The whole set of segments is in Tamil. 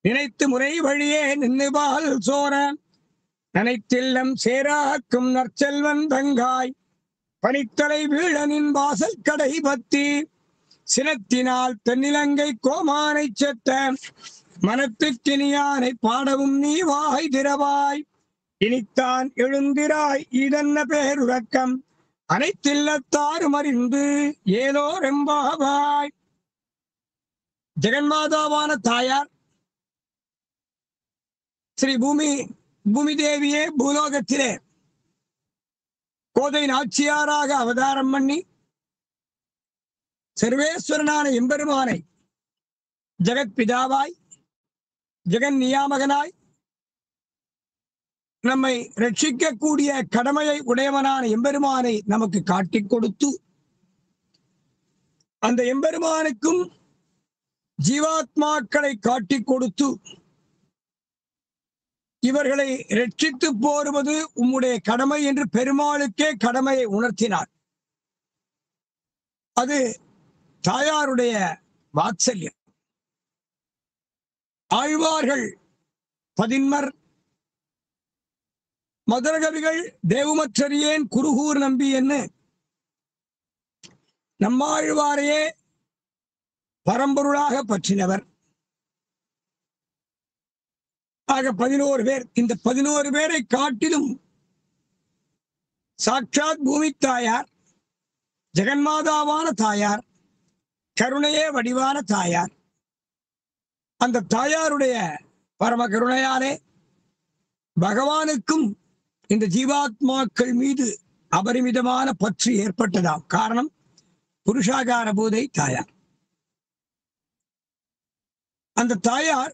நினைத்து முறை வழியே நின்னுபால் சோர நனைத்தில்லம் சேராக்கும் நற்செல்வன் தங்காய் பனித்தலை வீழனின் வாசல் கடை பத்தி சினத்தினால் தென்னிலங்கை கோமானை செத்த மனத்துக்கினியானை பாடவும் நீ வாய் திரவாய் இனித்தான் எழுந்திராய் இதென்ன பேருறக்கம் அனைத்தில்லத்தாரும் அறிந்து ஏதோ ரெம்பாவாய். ஜெகன்மாதாவான தாயார் ஸ்ரீ பூமி தேவியே பூலோகத்திலே கோதை நாச்சியாராக அவதாரம் பண்ணி சர்வேஸ்வரனான எம்பெருமானை ஜெகத் பிதாவாய் ஜெகன் நியாமகனாய் நம்மை ரட்சிக்கக்கூடிய கடமையை உடையவனான எம்பெருமானை நமக்கு காட்டிக் கொடுத்து அந்த எம்பெருமானுக்கும் ஜீவாத்மாக்களை காட்டிக் கொடுத்து இவர்களை ரட்சித்து போருவது உம்முடைய கடமை என்று பெருமாளுக்கே கடமையை உணர்த்தினார். அது தாயாருடைய வாத்சல்யம். ஆழ்வார்கள் பதின்மர் மதுரகவிகள் தேவுமற்றறியேன் குருகூர் நம்பி என்று நம்மாழ்வாரையே பரம்பொருளாக பற்றினவர். ஆக 11 பேர். இந்த 11 பேரை காட்டிலும் சாட்சாத் பூமி தாயார், ஜெகன்மாதாவான தாயார், கருணையே வடிவான தாயார். அந்த தாயாருடைய பரம கருணையாலே பகவானுக்கும் இந்த ஜீவாத்மாக்கள் மீது அபரிமிதமான பற்று ஏற்பட்டதாம். காரணம் புருஷாகார பூதை தாயார். அந்த தாயார்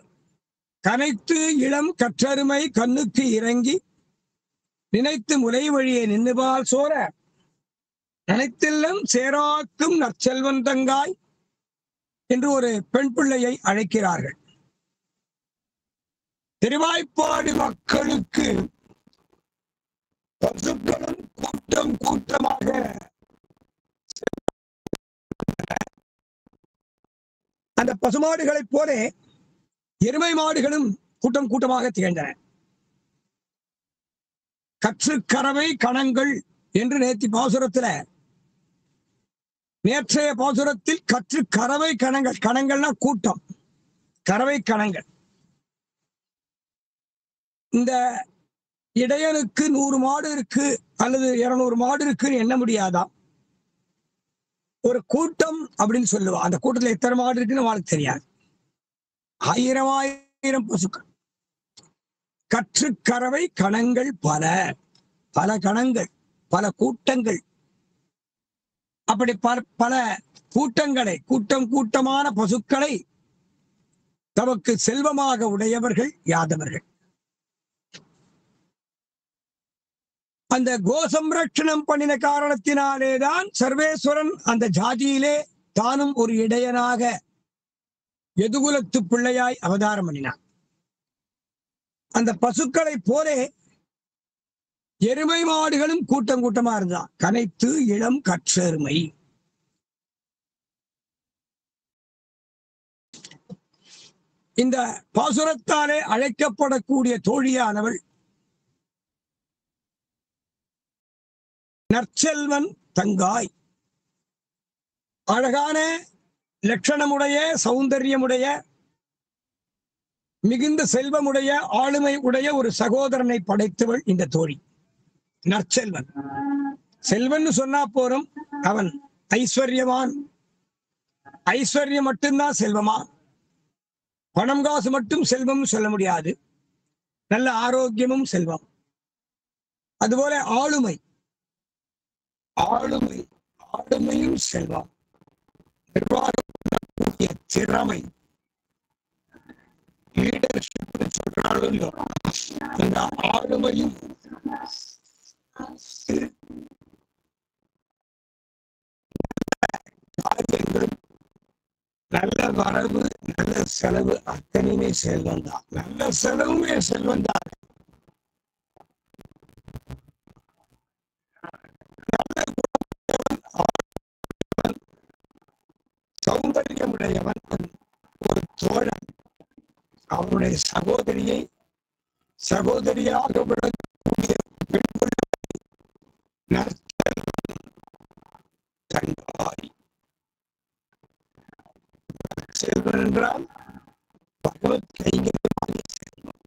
கனைத்து இளம் கற்றருமை கண்ணுக்கு இறங்கி நினைத்து முலை வழியே நின்னுபால் சோர நினைத்தில்லம் சேராக்கும் நற்செல்வன் தங்காய் என்று ஒரு பெண் பிள்ளையை அழைக்கிறார்கள். திருவாய்ப்பாடி மக்களுக்கு பசுக்களும் கூட்டம் கூட்டமாக அந்த பசுமாடுகளைப் போல எருமை மாடுகளும் கூட்டம் கூட்டமாக திகழ்ந்தன. கற்று கறவை கணங்கள் என்று நேற்றைய பாசுரத்தில் கற்று கறவை கணங்கள், கணங்கள்னா கூட்டம், கறவை கணங்கள். இந்த இடையனுக்கு 100 மாடு இருக்கு அல்லது 200 மாடு இருக்குன்னு எண்ண முடியாதாம். ஒரு கூட்டம் அப்படின்னு சொல்லுவா. அந்த கூட்டத்துல எத்தனை மாடு இருக்குன்னு அவளுக்கு தெரியாது. 1000 பசுக்கள், கற்று கறவை கணங்கள் பல பல கணங்கள், பல கூட்டங்கள். அப்படி பல கூட்டங்களை, கூட்டமான பசுக்களை தமக்கு செல்வமாக உடையவர்கள் யாதவர்கள். அந்த கோசம்ரட்சணம் பண்ணின காரணத்தினாலேதான் சர்வேஸ்வரன் அந்த ஜாதியிலே தானும் ஒரு இடையனாக எதுகுலத்து பிள்ளையாய் அவதாரம் பண்ணினான். அந்த பசுக்களை போலே எருமை மாடுகளும் கூட்டம் கூட்டமா இருந்தான். கனைத்து இளம் கற்றெருமை. இந்த பாசுரத்தாலே அழைக்கப்படக்கூடிய தோழியானவள் நற்செல்வன் தங்காய். அழகான லட்சணமுடைய, சௌந்தரியமுடைய, மிகுந்த செல்வமுடைய, ஆளுமை உடைய ஒரு சகோதரனை படைத்தவள் இந்த தோழி. நற்செல்வன். செல்வன் சொன்னா போறோம், அவன் ஐஸ்வர்யவான். ஐஸ்வர்யம் மட்டும்தான் செல்வமா? பணம் காசு மட்டும் செல்வம் சொல்ல முடியாது. நல்ல ஆரோக்கியமும் செல்வம். அதுபோல ஆளுமையும் செல்வம். நிர்வாகக்கூடிய திறமை, லீடர்ஷிப் சொல்றாலும் அந்த ஆளுமையும் காரியங்களும், நல்ல வரவு நல்ல செலவு அத்தனையுமே செல்வம் தான். நல்ல செலவுமே செல்வம் தான். சௌந்தரியமுடையவன் ஒரு தோழன். அவனுடைய சகோதரியாக விளங்கக்கூடிய தந்தாய். செல்வன் என்றால் பகவத் கைங்கரியமான செல்வம்.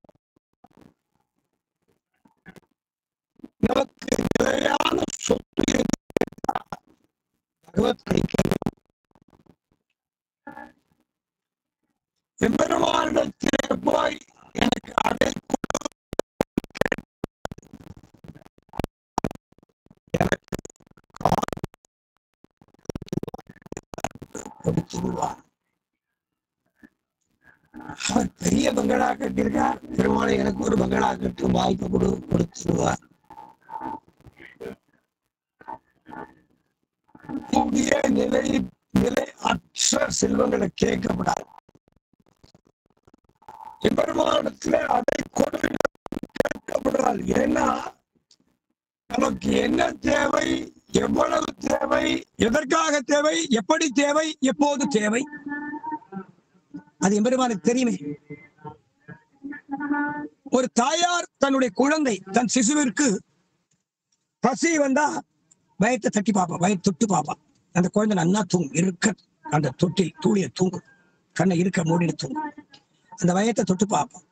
நமக்கு நிலையான சொத்து பகவத் கைங்கரியம். எம்பெருமானிடத்திலே போய் எனக்கு அதை கொடுத்துருவார். அவர் பெரிய பங்களா கட்டியிருக்கார், பெருமாளை எனக்கு ஒரு பங்களா கட்டும் வாய்ப்பு கொடுத்துருவார். இந்திய நிலை அற்ற செல்வங்களை கேட்கப்படாது. பெருமானத்துல அதை கொண்டு கேட்கப்படாது. ஏன்னா நமக்கு என்ன தேவை, எவ்வளவு தேவை, எதற்காக தேவை, எப்படி தேவை, எப்போது தேவை, அது எம்பெருமானுக்கு தெரியுமே. ஒரு தாயார் தன்னுடைய குழந்தை தன் சிசுவிற்கு பசி வந்தா வயத்தை தட்டி பாப்பா, வயத்தை தொட்டு பாப்பா. அந்த குழந்தை நன்னா தூங்கும், இருக்க அந்த தொட்டில் தூளிய தூங்கும், கண்ணை இருக்க மூடின தூங்கும். அந்த வயத்தை தொட்டு பார்ப்போம்.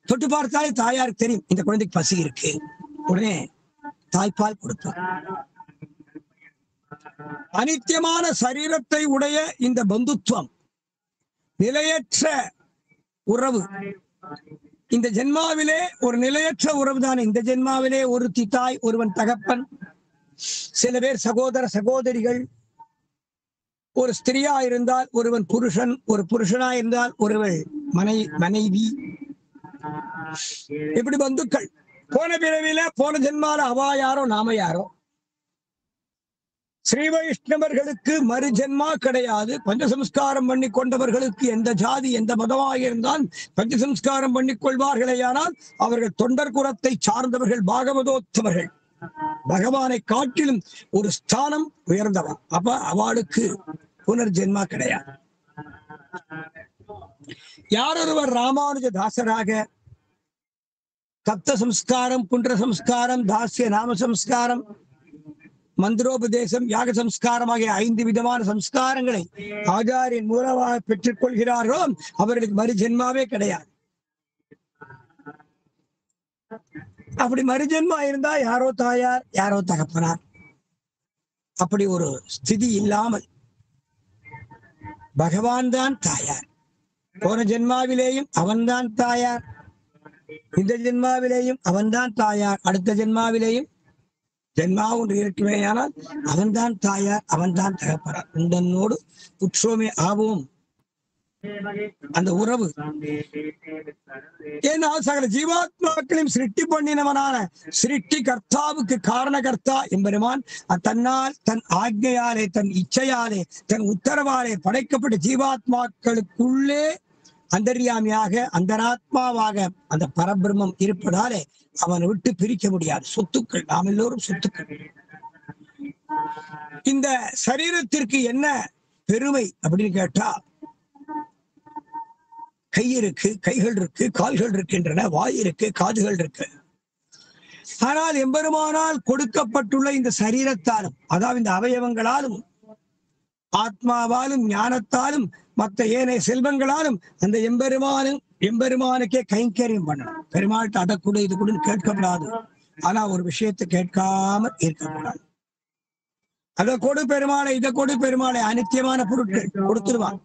தொட்டு பார்த்தாலே தாயாருக்கு தெரியும் இந்த குழந்தைக்கு பசி இருக்கு. உடனே தாய்ப்பால் கொடுப்பார். அனித்தியமான சரீரத்தை உடைய இந்த பந்துத்துவம், நிலையற்ற உறவு, இந்த ஜென்மாவிலே ஒரு நிலையற்ற உறவு தானே. இந்த ஜென்மாவிலே ஒருத்தி தாய், ஒருவன் தகப்பன், சில பேர் சகோதர சகோதரிகள், ஒரு ஸ்திரியா இருந்தால் ஒருவன் புருஷன், ஒரு புருஷனா இருந்தால் ஒருவள் மனைவி, இப்படி பந்துக்கள். போன பிறவில போன ஜென்மால அவா யாரோ நாம யாரோ. ஸ்ரீ வைஷ்ணவர்களுக்கு மறு ஜென்மா கிடையாது. பஞ்சசம்ஸ்காரம் பண்ணி கொண்டவர்களுக்கு எந்த ஜாதி எந்த மதமாக இருந்தால் பஞ்சசம்ஸ்காரம் பண்ணிக் கொள்வார்களே. ஆனால் அவர்கள் தொண்டர் குலத்தை சார்ந்தவர்கள், பாகவதோத்தவர்கள், பகவானை காட்டிலும் ஒரு ஸ்தானம் உயர்ந்தவன். அப்ப அவளுக்கு புனர்ஜென்மா கிடையாது. யாரொருவர் ராமானுஜ தாசராக தப்த சம்ஸ்காரம், புண்ட சம்ஸ்காரம், தாசிய நாம சம்ஸ்காரம், மந்திரோபதேசம், யாக சம்ஸ்காரம் ஆகிய 5 விதமான சம்ஸ்காரங்களை ஆச்சாரியன் மூலமாக பெற்றுக் கொள்கிறார்களோ அவர்களுக்கு மறுஜென்மாவே கிடையாது. அப்படி மறுஜென்மா இருந்தா யாரோ தாயார் யாரோ தகப்பனார், அப்படி ஒரு ஸ்திதி இல்லாமல் பகவான் தான் தாயார். போன ஜென்மாவிலேயும் அவன்தான் தாயார், இந்த ஜென்மாவிலேயும் அவன்தான் தாயார், அடுத்த ஜென்மாவிலேயும் ஜென்மா ஒன்று இருக்குமே. ஆனால் அவன்தான் தாயார், அவன்தான் தகப்பனார். உண்டனோடு உற்றோமே ஆவோம் அந்த உறவு. ஏன்னா சகல ஜீவாத்மாக்களையும் சிருஷ்டி பண்ணினவனான சிருஷ்டி கர்த்தாவுக்கு காரணகர்த்தா எம்பெருமான் தன்னால், தன் ஆக்ஞையாலே, தன் இச்சையாலே, தன் உத்தரவாலே படைக்கப்பட்ட ஜீவாத்மாக்களுக்குள்ளே அந்தர்யாமியாக அந்தராத்மாவாக அந்த பரபிரம்மம் இருப்பதாலே அவனை விட்டு பிரிக்க முடியாது. சொத்துக்கள், நாம் எல்லோரும் சொத்துக்கள். இந்த சரீரத்திற்கு என்ன பெருமை அப்படின்னு கேட்டா, கை இருக்கு, கைகள் இருக்கு, கால்கள் இருக்கின்றன, வாய் இருக்கு, காதுகள் இருக்கு. ஆனால் எம்பெருமானால் கொடுக்கப்பட்டுள்ள இந்த சரீரத்தாலும், அதாவது இந்த அவயவங்களாலும், ஆத்மாவாலும், ஞானத்தாலும், மற்ற ஏனைய செல்வங்களாலும் அந்த எம்பெருமானுக்கே கைங்கரியம் பண்ணணும். பெருமாள்கிட்ட அதை கூட இது கூட கேட்கப்படாது. ஆனா ஒரு விஷயத்தை கேட்காம இருக்கக்கூடாது. அதை கொடு பெருமாளை, இதை கொடு பெருமாளை, அனித்தியமான பொருட்கள் கொடுத்துருவான்.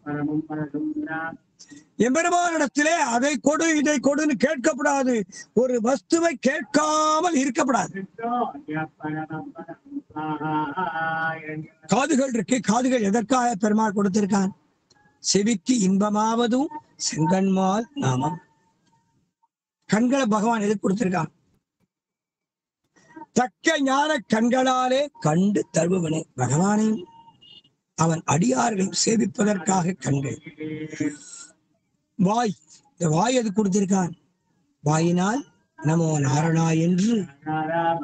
எம்பெருமானிடத்திலே அதை கொடு இதை கொடுன்னு கேட்கப்படாது. ஒரு வஸ்துவை கேட்காமல் இருக்கப்படாது. காதுகள் இருக்கு, காதுகள் எதற்காக பெருமாள் கொடுத்திருக்கான்? செவிக்கு இன்பமாவதும் செங்கண்மால் நாமம். கண்களை பகவான் எதுக்கு கொடுத்திருக்கான்? தக்க ஞான கண்களாலே கண்டு தருபவனே பகவானையும் அவன் அடியார்களையும் சேவிப்பதற்காக கண்கள். வாய், இந்த வாய் எது கொடுத்திருக்கான்? வாயினால் நமோ நாரணா என்று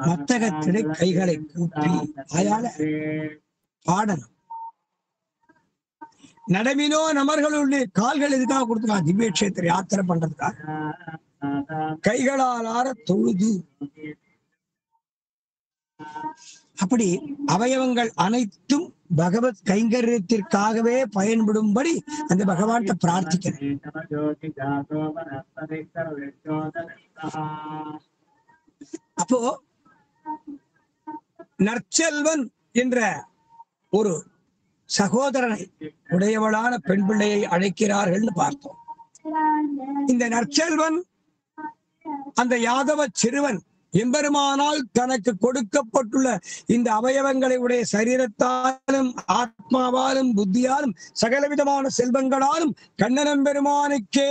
மத்தகத்திலே கைகளை கூப்பி வாயால பாடணும். நடமினோ நமர்களுடைய கால்கள் எதுக்காக கொடுத்துருக்காங்க? திவ்ய கஷேத்திர யாத்திரை பண்றதுக்காக. கைகளால் ஆற தொழுது. அப்படி அவயவங்கள் அனைத்தும் பகவத் கைங்கரியத்திற்காகவே பயன்படும்படி அந்த பகவான்கிட்ட பிரார்த்திக்கிறேன். அப்போ நற்செல்வன் என்ற ஒரு சகோதரனை உடையவளான பெண் பிள்ளையை அழைக்கிறார்கள் பார்த்தோம். இந்த நற்செல்வன் அந்த யாதவ சிறுவன் எம்பெருமானால் தனக்கு கொடுக்கப்பட்டுள்ள இந்த அவயவங்களை உடைய சரீரத்தாலும் ஆத்மாவாலும் புத்தியாலும் சகலவிதமான செல்வங்களாலும் கண்ணனம் பெருமானுக்கே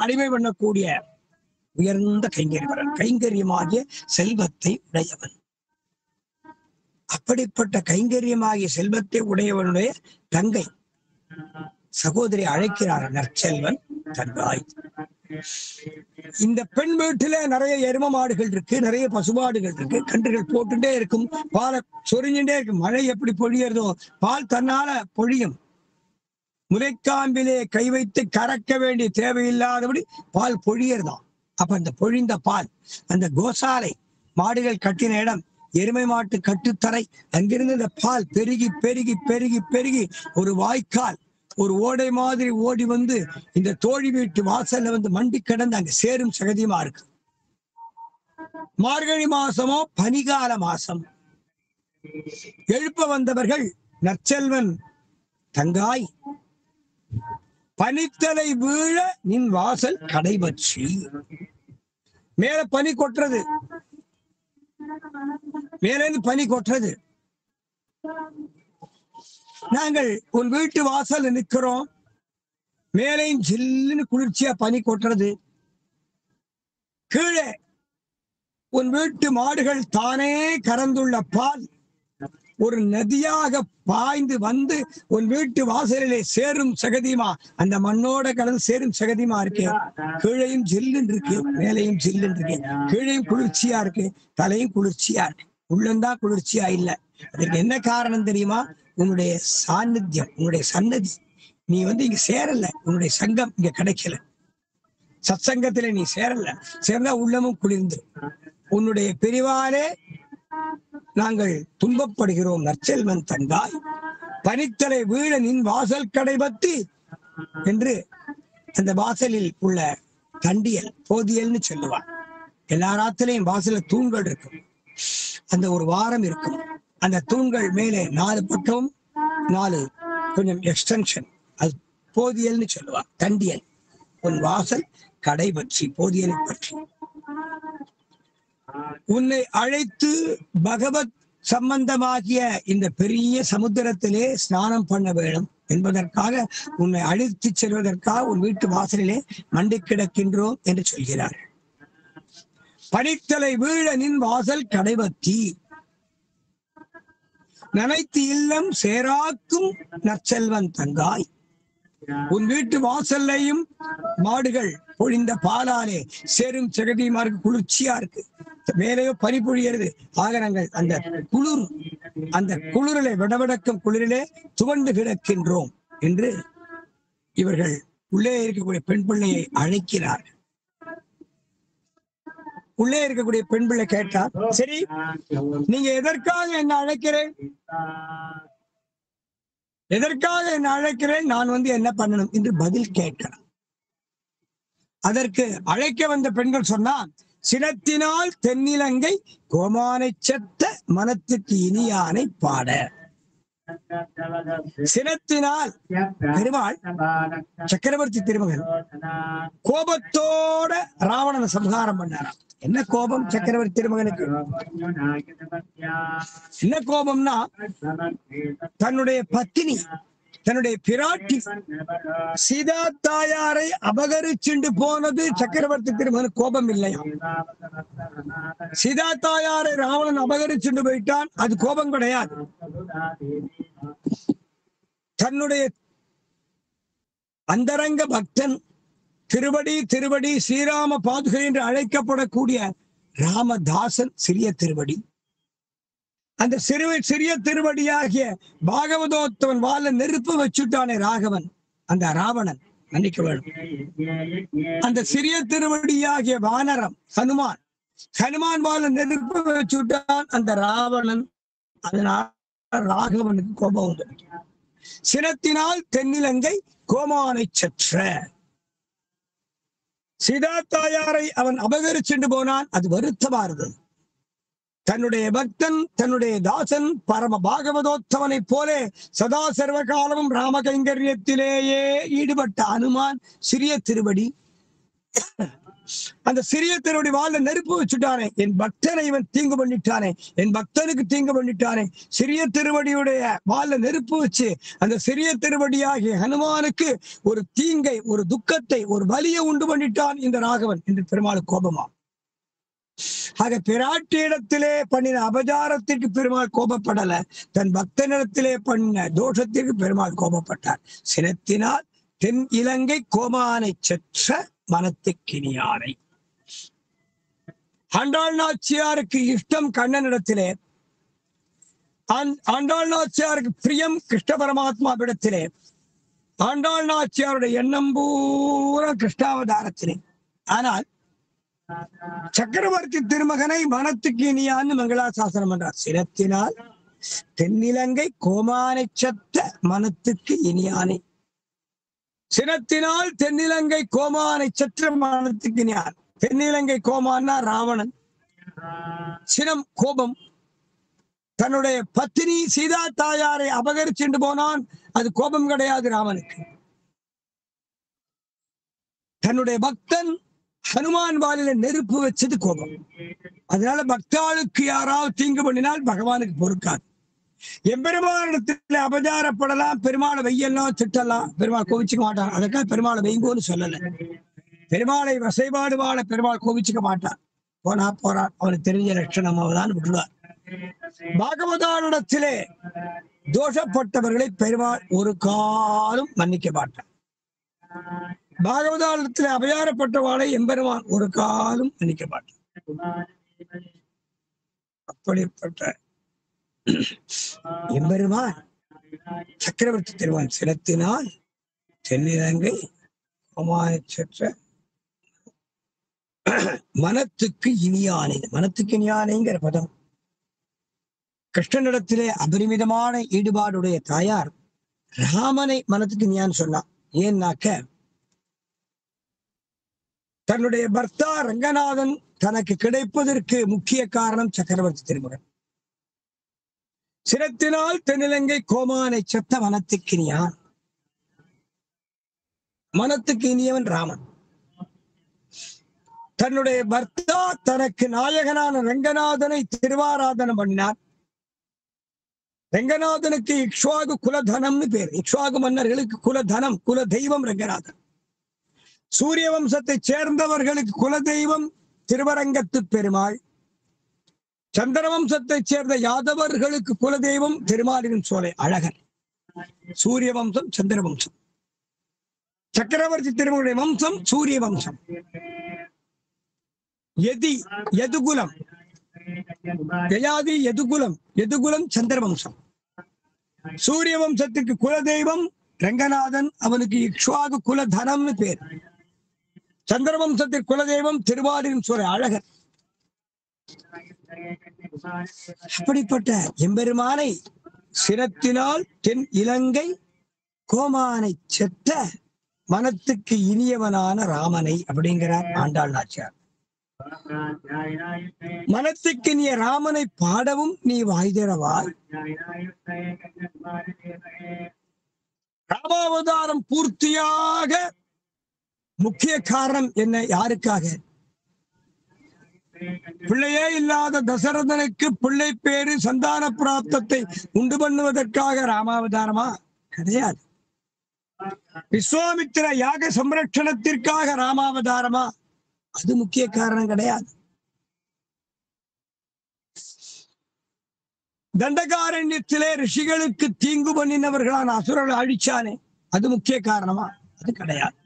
அடிமை பண்ணக்கூடிய உயர்ந்த கைங்கரியவன், கைங்கரியமாகிய செல்வத்தை உடையவன். அப்படிப்பட்ட கைங்கரியமாகிய செல்வத்தை உடையவனுடைய தங்கை சகோதரி அழைக்கிறார். நற்செல்வன் தங்காய். இந்த பெண் வீட்டில நிறைய எரும மாடுகள் இருக்கு, நிறைய பசுமாடுகள் இருக்கு. கன்றுகள் போட்டுட்டே இருக்கும், பாலை சொரிஞ்சுட்டே இருக்கும். மழை எப்படி பொழியறதோ பால் தன்னால பொழியும். முலைக்காம்பிலே கை வைத்து கறக்க வேண்டிய தேவையில்லாதபடி பால் பொழியறதாம். அப்ப அந்த பொழிந்த பால் அந்த கோசாலை மாடுகள் கட்டின இடம், எருமை மாட்டு கட்டுத்தரை, அங்கிருந்து இந்த பால் பெருகி பெருகி பெருகி பெருகி ஒரு வாய்க்கால், ஒரு ஓடை மாதிரி ஓடி வந்து இந்த தோழி வீட்டு வாசல்ல வந்து மண்டி கிடந்து அங்க சேரும் சகதியுமா இருக்கு. மார்கழி மாசமோ பனிகால மாசம். எழுப்ப வந்தவர்கள் நற்செல்வன் தங்காய் பனித்தலை வீழ நின் வாசல் கடைபற்றி. மேல பனி கொட்டுறது, மேலேந்து பனி கொட்டுறது. நாங்கள் உன் வீட்டு வாசல் நிற்கிறோம், மேலையும் ஜில்லுன்னு குளிர்ச்சியா பனி கொட்டுறது. கீழே உன் வீட்டு மாடுகள் தானே கறந்துள்ள பால் ஒரு நதியாக பாய்ந்து வந்து உன் வீட்டு வாசலிலே சேரும் சகதியுமா, அந்த மண்ணோட கலந்து சேரும் சகதியுமா இருக்கு. கீழையும் ஜில்லுன்னு இருக்கு, மேலையும் ஜில்லுன்னு இருக்கு. கீழையும் குளிர்ச்சியா இருக்கு, தலையும் குளிர்ச்சியா இருக்கு. உள்ளந்தான் குளிர்ச்சியா இல்லை. அதுக்கு என்ன காரணம் தெரியுமா? உன்னுடைய சாநித்தியம், உன்னுடைய சன்னதி. நீ வந்து இங்க சேரல, உன்னுடைய சங்கம் இங்க கிடைக்கல, சத்சங்கத்திலே நீ சேரல. சேர்ந்தா உள்ளமும் குளிர்ந்து. உன்னுடைய பிரிவாலே நாங்கள் துன்பப்படுகிறோம். நற்செல்வன் தங்காய் பனித்தலை வீழ நின் வாசல் கடைபத்தி என்று அந்த வாசலில் உள்ள தண்டியல், போதியல்னு சொல்லுவான். எல்லா ராத்திலையும் வாசல தூண்கள் இருக்கும், அந்த ஒரு வாரம் இருக்கும். அந்த தூண்கள் மேலே 4 பக்கம் 4 கொஞ்சம் எக்ஸ்டென்ஷன், அது போதியல்னு சொல்லுவான். தண்டியல் உன் வாசல் கடை பற்றி, போதியலை பற்றி. உன்னை அழைத்து பகவத் சம்பந்தமாகிய இந்த பெரிய சமுத்திரத்திலே ஸ்நானம் பண்ண வேண்டும் என்பதற்காக உன்னை அழைத்து செல்வதற்காக உன் வீட்டு வாசலிலே மண்டி கிடக்கின்றோம் என்று சொல்கிறார். பனித்தலை வீழ நின் வாசல் கடைபத்தி நனைத்து இல்லம் சேராக்கும் நற்செல்வன் தங்காய். உன் வீட்டு வாசல்லையும் மாடுகள் பொழிந்த பாலாலே சேரும் சகதியுமா இருக்கு, குளிர்ச்சியா இருக்கு. மேலேயோ பனி பொழியறது. ஆக நாங்கள் அந்த குளிர், அந்த குளிரிலே விடவிடக்கும் குளிரிலே துவண்டு கிடக்கின்றோம் என்று இவர்கள் உள்ளே இருக்கக்கூடிய பெண் பிள்ளையை அழைக்கிறார்கள். உள்ளே இருக்கக்கூடிய பெண் பிள்ளை கேட்டார், சரி நீங்க எதற்காக என்ன அழைக்கிறேன், எதற்காக என்ன அழைக்கிறேன், நான் வந்து என்ன பண்ணணும் என்று பதில் கேட்கிறேன். அதற்கு அழைக்க வந்த பெண்கள் சொன்னான், சினத்தினால் தென்னிலங்கை கோமானை செத்த மனத்துக்கு இனியானை பாட. சினத்தினால் பெருமாள் சக்கரவர்த்தி திருமகன் கோபத்தோட ராவணனை சம்ஹாரம் பண்ணாராம். என்ன கோபம் சக்கரவர்த்தி திருமகனுக்கு? என்ன கோபம்னா, தன்னுடைய பத்தினி, தன்னுடைய பிராட்டி சீதா தாயாரை அபகரிச்சுண்டு போனது சக்கரவர்த்தி திருமகன் கோபம் இல்லையா? சீதா தாயாரை ராவணன் அபகரிச்சுண்டு போயிட்டான், அது கோபம் கிடையாது. தன்னுடைய அந்தரங்க பக்தன் திருவடி திருவடி ஸ்ரீராம பாதுகை என்று அழைக்கப்படக்கூடிய ராமதாசன் சிறிய திருவடி, அந்த சிறிய திருவடியாகிய பாகவதோத்தவன் வாழ நெருப்பு வச்சுட்டானே ராகவன், அந்த ராவணன் மன்னிக்க வேண்டும். அந்த சிறிய திருவடியாகிய வானரம் ஹனுமான் வாழ நெருப்பு வச்சுட்டான் அந்த ராவணன். அதனால ராகவனுக்கு கோபம் உண்டு. சினத்தினால் தென்னிலங்கை கோமானை சற்ற. சீதா தாயாரை அவன் அபகரிச்சுட்டு போனான். அது வருத்தமா இருந்தது. தன்னுடைய பக்தன், தன்னுடைய தாசன் பரம பாகவதோத்தவனை போலே சதா சர்வ காலமும் ராம கைங்கரியத்திலேயே ஈடுபட்ட அனுமான் சிறிய திருவடி, அந்த சிறிய திருவடி வாழ நெருப்பு வச்சுட்டானே, என் பக்தனை இவன் தீங்கு பண்ணிட்டானே, என் பக்தனுக்கு தீங்கு பண்ணிட்டானே. சிறிய திருவடியுடைய வாழ நெருப்பு வச்சு அந்த சிறிய திருவடியாகிய ஹனுமானுக்கு ஒரு தீங்கை, ஒரு துக்கத்தை, ஒரு வலியை உண்டு பண்ணிட்டான் இந்த ராகவன் என்று பெருமாள் கோபமா. ஆக பிராட்டியிடத்திலே பண்ணின அபச்சாரத்திற்கு பெருமாள் கோபப்படல, தன் பக்தனிடத்திலே பண்ண தோஷத்திற்கு பெருமாள் கோபப்பட்டார். சினத்தினால் தென் இலங்கை கோமானை சற்ற மனத்துக்கினியானை. ஆண்டாள் நாச்சியாருக்கு இஷ்டம் கண்ணனிடத்திலே, ஆண்டாள் நாச்சியாருக்கு பிரியம் கிருஷ்ண பரமாத்மாவிடத்திலே, ஆண்டாள் நாச்சியாருடைய எண்ணம் பூரா கிருஷ்ணாவதாரத்திலே. ஆனால் சக்கரவர்த்தி திருமகனை மனத்துக்கு இனியான்னு மங்களாசாசனம் என்றார். சினத்தினால் தென்னிலங்கை கோமானை சத்த மனத்துக்கு இனியானை. சினத்தினால் தென்னிலங்கை கோமானை சற்ற மனத்துக்கு இனியான். தென்னிலங்கை கோமான்னா ராவணன். சினம் கோபம். தன்னுடைய பத்தினி சீதா தாயாரை அபகரிச்சுட்டு போனான். அது கோபம் கிடையாது ராமனுக்கு. தன்னுடைய பக்தன் ஹனுமான் வாலில நெருப்பு வச்சது கோபம். அதனால பக்தாளுக்கு யாராவது தீங்கு பண்ணினால் பகவானுக்கு பொறுக்காது. எம்பெருமானிடத்துல அபச்சாரப்படலாம், பெருமாளை வெய்யலாம், திட்டலாம், பெருமாள் கோவிச்சுக்க மாட்டான். அதுக்காக பெருமாளை வெய்ங்கோன்னு சொல்லல. பெருமாளை வசைபாடு வாழ பெருமாள் கோவிச்சுக்க மாட்டான். போறான், அவனுக்கு தெரிஞ்ச லட்சணம் அவதான் விடுவார். பாகவதானிடத்திலே தோஷப்பட்டவர்களை பெருமாள் ஒரு காலம் மன்னிக்க மாட்டான். பாகவதானத்தில் அபயாரப்பட்டவாளை எம்பெருமான் ஒரு காலம் மன்னிக்க மாட்டான். அப்படிப்பட்ட எம்பெருமான் சக்கரவர்த்தி திருமான் சினத்தினால் தென்னிலங்கை கோமானை சற்ற மனத்துக்கு இனியானை. மனத்துக்கு இனியானைங்கிற பதம் கிருஷ்ணனிடத்திலே அபரிமிதமான ஈடுபாடுடைய தாயார் ராமனை மனத்துக்கு இனியான்னு சொன்னான். ஏன்னாக்க தன்னுடைய பர்த்தா ரங்கநாதன் தனக்கு கிடைப்பதற்கு முக்கிய காரணம் சக்கரவர்த்தி திருமகன். சினத்தினால் தென்னிலங்கை கோமானை சத்த மனத்துக்கு இனியான். மனத்துக்கு இனியவன் ராமன். தன்னுடைய பர்த்தா தனக்கு நாயகனான ரங்கநாதனை திருவாராதனம் பண்ணினார். ரங்கநாதனுக்கு இக்ஷ்வாகு குலதனம்னு பேர். இக்ஷ்வாகு மன்னர்களுக்கு குலதனம், குல தெய்வம் ரங்கநாதன். சூரிய வம்சத்தை சேர்ந்தவர்களுக்கு குலதெய்வம் திருவரங்கத்து பெருமாள். சந்திர வம்சத்தை சேர்ந்த யாதவர்களுக்கு குலதெய்வம் திருமாலின் சோலை அழகன். சூரிய வம்சம், சந்திர வம்சம். சக்கரவர்த்தி திருமகளுடைய வம்சம் சூரிய வம்சம். யதுகுலம், யயாதி யதுகுலம் சந்திர வம்சம். சூரிய வம்சத்துக்கு குலதெய்வம் ரங்கநாதன், அவனுக்கு இக்ஷ்வாகு குலதனம்னு பேர். சந்திர வம்சத்திற்கு குலதெய்வம் திருவாரூரின் சோலை அழகர். அப்படிப்பட்ட எம்பெருமானை சினத்தினால் தென் இலங்கை கோமானை செத்த மனத்துக்கு இனியவனான ராமனை அப்படிங்கிறார் ஆண்டாள் நாச்சியார். மனத்துக்கு இனிய ராமனை பாடவும் நீ வாய்திரவாய். ராமாவதாரம் பூர்த்தியாக முக்கிய காரணம் என்ன? யாருக்காக? பிள்ளையே இல்லாத தசரதனுக்கு பிள்ளை பேரு சந்தான பிராப்தத்தை உண்டு பண்ணுவதற்காக ராமாவதாரமா? கிடையாது. விஸ்வாமித்திர யாக சம்ரட்சணத்திற்காக ராமாவதாரமா? அது முக்கிய காரணம் கிடையாது. தண்டகாரண்யத்திலே ரிஷிகளுக்கு தீங்கு பண்ணினவர்களான அசுரர்கள் அழிச்சானே, அது முக்கிய காரணமா? அது கிடையாது.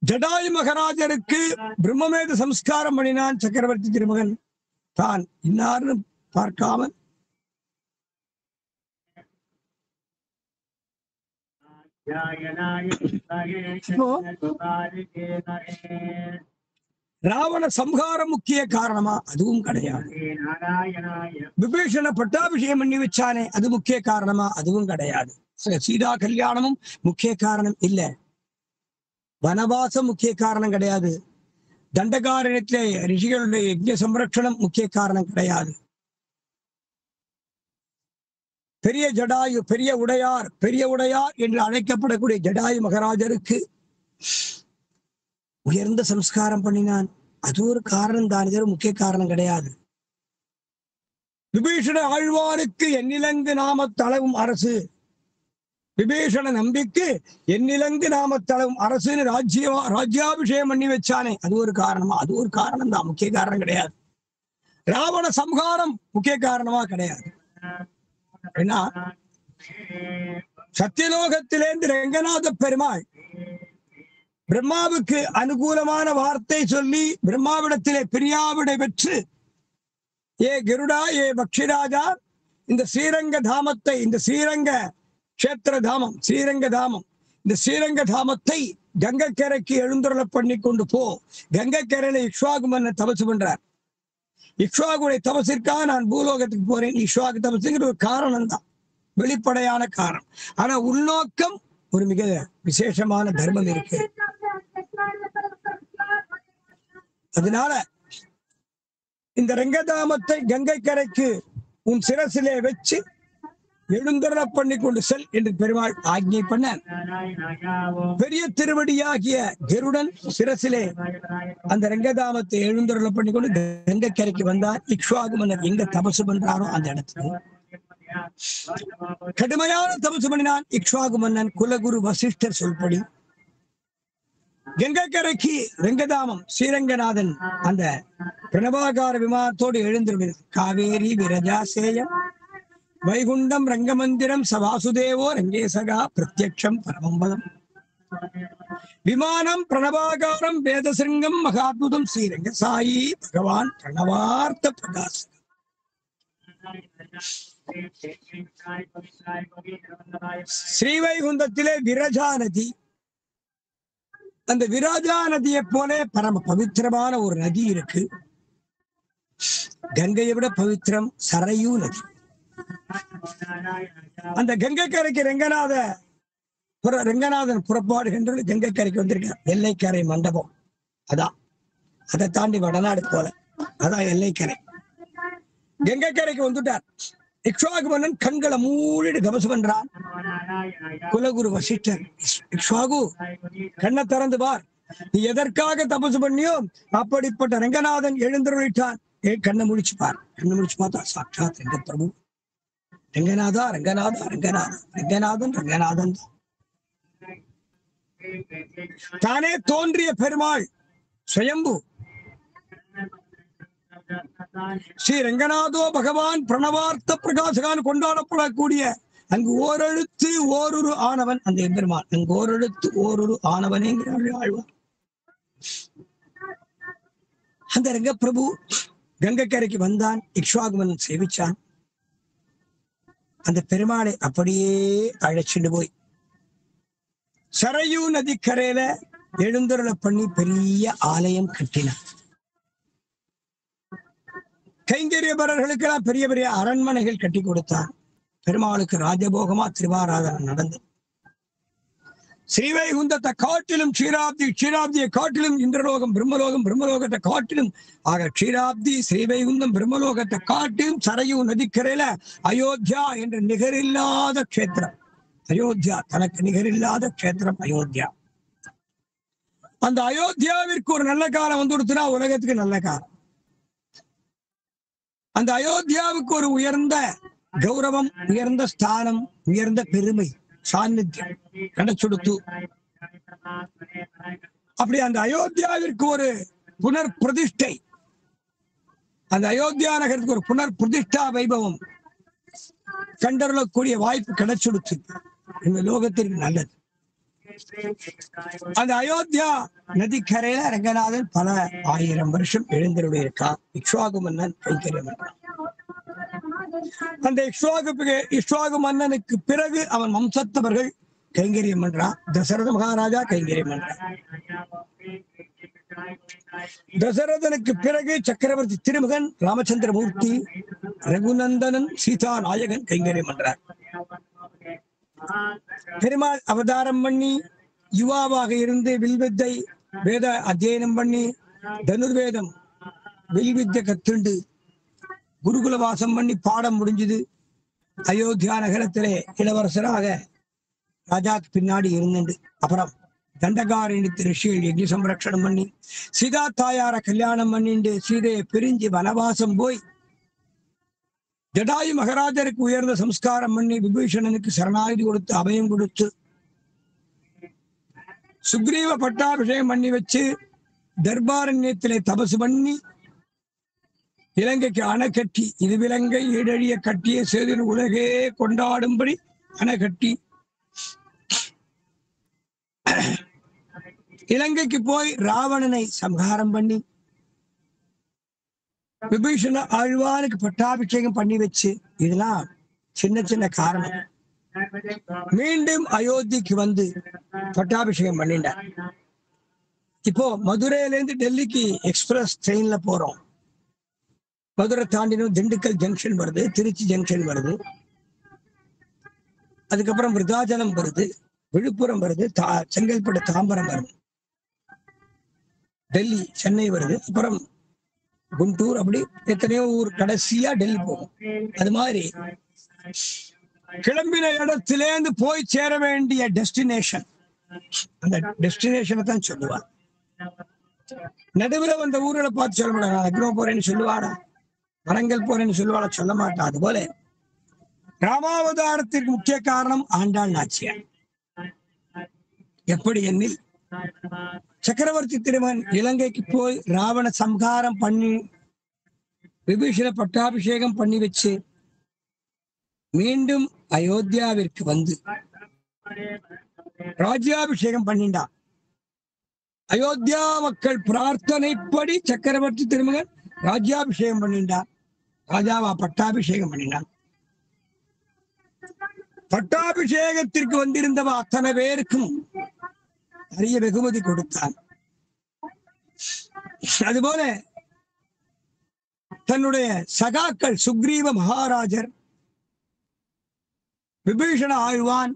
ஜடாயு மகாராஜருக்கு பிரம்மமேத சம்ஸ்காரம் பண்ணினான் சக்கரவர்த்தி திருமகன். தான் இன்னார்னு பார்க்காமல் ராவண சம்ஹாரம் முக்கிய காரணமா? அதுவும் கிடையாது. விபீஷண பட்டாபிஷேகம் பண்ணி வச்சானே, அது முக்கிய காரணமா? அதுவும் கிடையாது. சீதா கல்யாணமும் முக்கிய காரணம் இல்ல. வனவாசம் முக்கிய காரணம் கிடையாது. தண்டகாரண்யத்திலே ரிஷிகளுடைய யஜ்ஞ சம்ரட்சணம் முக்கிய காரணம் கிடையாது. பெரிய ஜடாயு, பெரிய உடையார் என்று அழைக்கப்படக்கூடிய ஜடாயு மகாராஜருக்கு உயர்ந்த சம்ஸ்காரம் பண்ணினான், அது ஒரு காரணம் தான். இது ஒரு முக்கிய காரணம் கிடையாது. விபீஷண ஆழ்வாருக்கு எண்ணிலங்கு நாமத்தளவும் அரசு, விபீஷண நம்பிக்கு எண்ணிலங்கு நாமத்தளவும் அரசுன்னு ராஜ்யாபிஷேகம் பண்ணி வச்சானே, அது ஒரு காரணமா? அது ஒரு காரணம் தான், முக்கிய காரணம் கிடையாது. ராவண சம்ஹாரம் முக்கிய காரணமா கிடையாது. ஏன்னா சத்தியலோகத்திலேருந்து ரங்கநாத பெருமாள் பிரம்மாவுக்கு அனுகூலமான வார்த்தை சொல்லி பிரம்மாவிடத்திலே பிரியாவிடை பெற்று, ஏ கருடா, ஏ பக்ஷிராஜா, இந்த ஸ்ரீரங்க தாமத்தை, இந்த ஸ்ரீரங்க கஷேத்திர தாமம், ஸ்ரீரங்க தாமம், இந்த ஸ்ரீரங்க தாமத்தை கங்கைக்கரைக்கு எழுந்தருள பண்ணி கொண்டு போ. கங்கைக்கரையில இக்ஷ்வாகு மன்னன் தபசு பண்றார். இக்ஷ்வாகுடைய தபசிற்காக நான் பூலோகத்துக்கு போறேன். இக்ஷ்வாகு தபசுங்கிற ஒரு காரணம் தான், வெளிப்படையான காரணம். ஆனா உள்நோக்கம் ஒரு மிக விசேஷமான தர்மம் இருக்கு. அதனால இந்த ரங்கதாமத்தை கங்கை கரைக்கு உன் சிரசிலே வச்சு எழுந்தருள பண்ணி கொண்டு செல் என்று பெருமாள் ஆக்ஞை பண்ண, பெரிய திருவடியாகிய கருடன் சிரசிலே அந்த ரங்கதாமத்தை எழுந்தருள பண்ணி கொண்டு கங்கை கரைக்கு வந்தார். இக்ஷ்வாகு மன்னர் எங்க தபசு பண்றாரோ அந்த இடத்துல கடுமையான தபசு பண்ணினான் இக்ஷ்வாகு மன்னன். குலகுரு வசிஷ்டர் சொல்படி கங்கைக்கரைக்கு ரங்கதாமம் ஸ்ரீரங்கநாதன் அந்த பிரணவாகார விமானத்தோடு எழுந்திருந்தார். காவேரி விரஜா சேயம் வைகுண்டம் ரங்கமந்திரம் சவாசுதேவோ ரங்கேசகா பிரத்யக்ஷம் பரமம்பலம். விமானம் பிரணவாகாரம் வேதசிருங்கம் மகாத்புதம் ஸ்ரீரங்க சாயி பகவான் பிரணவார்த்த பிரகாசம். ஸ்ரீவைகுண்டத்திலே விரஜா நதி, அந்த விராஜா நதியை போல பரம பவித்திரமான ஒரு நதி இருக்கு. கங்கையை விட பவித்திரம் சரையூ நதி. அந்த கங்கை கரைக்கு ரங்கநாதன் புறப்பாடுகின்ற கங்கை கரைக்கு வந்திருக்கார். எல்லைக்கரை மண்டபம் அதான், அதை தாண்டி வடநாடு போல அதான் எல்லைக்கரை. கங்கை கரைக்கு வந்துட்டார். இக்ஷ்வாகு மன்னன் கண்களை மூடிட்டு தபசு பண்றான். குலகுரு வசிஷ்டர், இக்ஷ்வாகு கண்ணை திறந்து பார், நீ எதற்காக தபசு பண்ணியோ அப்படிப்பட்ட ரங்கநாதன் எழுந்தருளிட்டான். கண்ணை முடிச்சு பார். கண்ணை முடிச்சு பார்த்தா சாட்சாத் ரங்க பிரபு. ரங்கநாதா ரங்கநாதா ரங்கநாதா ரங்கநாதன் ரங்கநாதன் தானே தோன்றிய பெருமாள் சுயம்பு. ஸ்ரீ ரங்கநாதோ பகவான் பிரணவார்த்த பிரகாசகான் கொண்டாடப்படக்கூடிய அங்கு ஓரெழுத்து ஓரொரு ஆனவன் அந்த எம்பெருமான். அங்கு ஓரெழுத்து ஓரொரு ஆனவனேங்கிறார்கள் ஆழ்வார். அந்த ரங்க பிரபு கங்கைக்கரைக்கு வந்தான். இக்ஷ்வாகுமன் சேவிச்சான். அந்த பெருமாளை அப்படியே அழைச்சிட்டு போய் சரையூ நதிக்கரையில எழுந்தருள பண்ணி பெரிய ஆலயம் கட்டினான். கைங்கரியபரர்களுக்கெல்லாம் பெரிய பெரிய அரண்மனைகள் கட்டி கொடுத்தான். பெருமாளுக்கு ராஜபோகமா திருவாராதனை நடந்தது. ஸ்ரீவைகுந்தத்தை காட்டிலும் க்ஷீராப்தியை காட்டிலும் இந்திரலோகம் பிரம்மலோகம், பிரம்மலோகத்தை காட்டிலும் ஆக க்ஷீராப்தி ஸ்ரீவைகுந்தம் பிரம்மலோகத்தை காட்டிலும் சரையூ நதிக்கரையில அயோத்தியா என்ற நிகரில்லாத க்ஷேத்திரம். அயோத்தியா தனக்கு நிகரில்லாத க்ஷேத்திரம் அயோத்தியா. அந்த அயோத்தியாவிற்கு ஒரு நல்ல காலம் வந்து கொடுத்தனா உலகத்துக்கு நல்ல காலம். அந்த அயோத்தியாவுக்கு ஒரு உயர்ந்த கௌரவம், உயர்ந்த ஸ்தானம், உயர்ந்த பெருமை, சாநித்தியம் கிடைச்சுடுத்து. அப்படி அந்த அயோத்தியாவிற்கு ஒரு புனர் பிரதிஷ்டை, அந்த அயோத்தியா நகருக்கு ஒரு புனர் பிரதிஷ்டா வைபவம் கண்டறக்கூடிய வாய்ப்பு கிடைச்சுடுத்து. இந்த லோகத்திற்கு நல்லது. அந்த அயோத்தியா நதிக்கரையில ரங்கநாதன் பல 1000 வருஷம் எழுந்தருடைய இருக்கான். இக்ஷ்வாகு மன்னன் கைங்கரியம் பண்றான். அந்த இக்ஷ்வாகு மன்னனுக்கு பிறகு அவன் வம்சத்தவர்கள் கைங்கரியம் பண்றான். தசரத மகாராஜா கைங்கரியம் பண்றான். தசரதனுக்கு பிறகு சக்கரவர்த்தி திருமகன் ராமச்சந்திரமூர்த்தி, ரகுநந்தனன், சீதா நாயகன் கைங்கரியம் பண்றார். பெருமாள் அவதாரம் பண்ணி யுவாவாக இருந்து வில்வித்தை வேத அத்தியனம் பண்ணி தனுர்வேதம் வில்வித்தை கத்துண்டு குருகுல வாசம் பண்ணி பாடம் முடிஞ்சது. அயோத்தியா நகரத்திலே இளவரசராக ராஜாக்கு பின்னாடி இருந்துண்டு அப்புறம் தண்டகாரண்யத்து ரிஷிகள் யஜ்ஞ சம்ரக்ஷணம் பண்ணி சீதா தாயார கல்யாணம் பண்ணிண்டு சீதையை பிரிஞ்சு வனவாசம் போய் ஜடாயு மகாராஜருக்கு உயர்ந்த சம்ஸ்காரம் பண்ணி விபீஷணனுக்கு சரணாகதி கொடுத்து அபயம் கொடுத்து சுக்ரீவ பட்டாபிஷேகம் பண்ணி வச்சு தர்பாரண்யத்திலே தபசு பண்ணி இலங்கைக்கு அணை கட்டி இது விலங்கை ஈடழிய கட்டிய சேதின் உலகே கொண்டாடும்படி அணை கட்டி இலங்கைக்கு போய் ராவணனை சம்ஹாரம் பண்ணி விபீஷண ஆழ்வானுக்கு பட்டாபிஷேகம் பண்ணி வச்சு இதெல்லாம் சின்ன சின்ன காரணம். மீண்டும் அயோத்திக்கு வந்து பட்டாபிஷேகம் பண்ணிட்டார். இப்போ மதுரையில இருந்து டெல்லிக்கு எக்ஸ்பிரஸ் ட்ரெயின்ல போறோம். மதுரை தாண்டினும் திண்டுக்கல் ஜங்ஷன் வருது, திருச்சி ஜங்ஷன் வருது, அதுக்கப்புறம் விருதாச்சலம் வருது, விழுப்புரம் வருது, செங்கல்பட்டு தாம்பரம் வருது, டெல்லி சென்னை வருது, அப்புறம் குண்டூர், அப்படி எத்தனையோ ஊர் கடைசியா டெல்லி போகும். அது மாதிரி கிளம்பின இடத்திலேருந்து போய் சேர வேண்டிய டெஸ்டினேஷன், அந்த டெஸ்டினேஷனை தான் சொல்லுவார். நடுவில் வந்த ஊர்களை பார்த்து சொல்ல மாட்டாங்க. லக்னோ போறேன்னு சொல்லுவாடா, வரங்கல் போறேன்னு சொல்லுவாடா, சொல்ல மாட்டான். அதுபோல ராமாவதாரத்திற்கு முக்கிய காரணம் ஆண்டாள் நாச்சியார். எப்படி எண்ணில் சக்கரவர்த்தி திருமகன் இலங்கைக்கு போய் ராவண சம்ஹாரம் பண்ணி விபீஷண பட்டாபிஷேகம் பண்ணி வச்சு மீண்டும் அயோத்தியாவிற்கு வந்து ராஜ்யாபிஷேகம் பண்ணிண்டான். அயோத்தியா மக்கள் பிரார்த்தனைப்படி சக்கரவர்த்தி திருமகன் ராஜ்யாபிஷேகம் பண்ணிண்டான். ராஜாவா பட்டாபிஷேகம் பண்ணினான். பட்டாபிஷேகத்திற்கு வந்திருந்தவ அத்தனை பேருக்கும் நிறைய வெகுமதி கொடுத்தான். அதுபோல தன்னுடைய சகாக்கள் சுக்ரீவ மகாராஜர், விபீஷண ஆழ்வான்,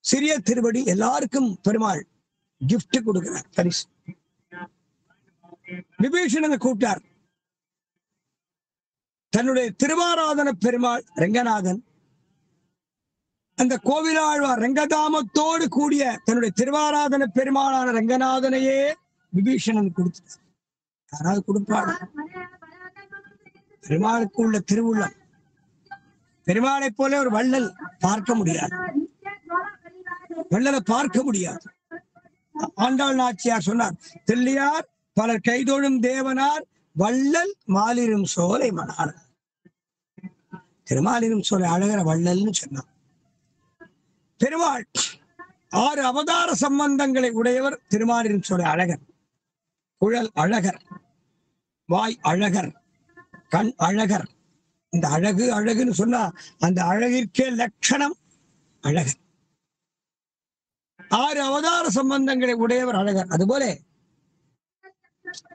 சிறிய திருவடி எல்லாருக்கும் பெருமாள் கிஃப்ட் கொடுக்கிறார், பரிசு. விபீஷணனை கூப்பிட்டார். தன்னுடைய திருவாராதன பெருமாள் ரங்கநாதன் அந்த கோவிலாழ்வார் ரங்கதாமத்தோடு கூடிய தன்னுடைய திருவாராதன பெருமாளான ரங்கநாதனையே விபீஷணன் கொடுத்தார். யாராவது கொடுப்பாளா? பெருமாளுக்கு உள்ள திருவுள்ளம். பெருமாளை போல ஒரு வள்ளல் பார்க்க முடியாது, வள்ளலை பார்க்க முடியாது. ஆண்டாள் நாச்சியார் சொன்னார், தெல்லியார் பலர் கைதொழும் தேவனார் வள்ளல் மாலிரும் சோலை மணார். திருமாலிரும் சோலை அழகர வள்ளல்னு சொன்னார். பெருமாள் 6 அவதார சம்பந்தங்களை உடையவர். திருமாலிரும் சோலை அழகர், குழல் அழகர், வாய் அழகர், கண் அழகர். இந்த அழகு அழகுன்னு சொன்னா அந்த அழகிற்கே லட்சணம் அழகர். 6 அவதார சம்பந்தங்களை உடையவர் அழகர். அதுபோல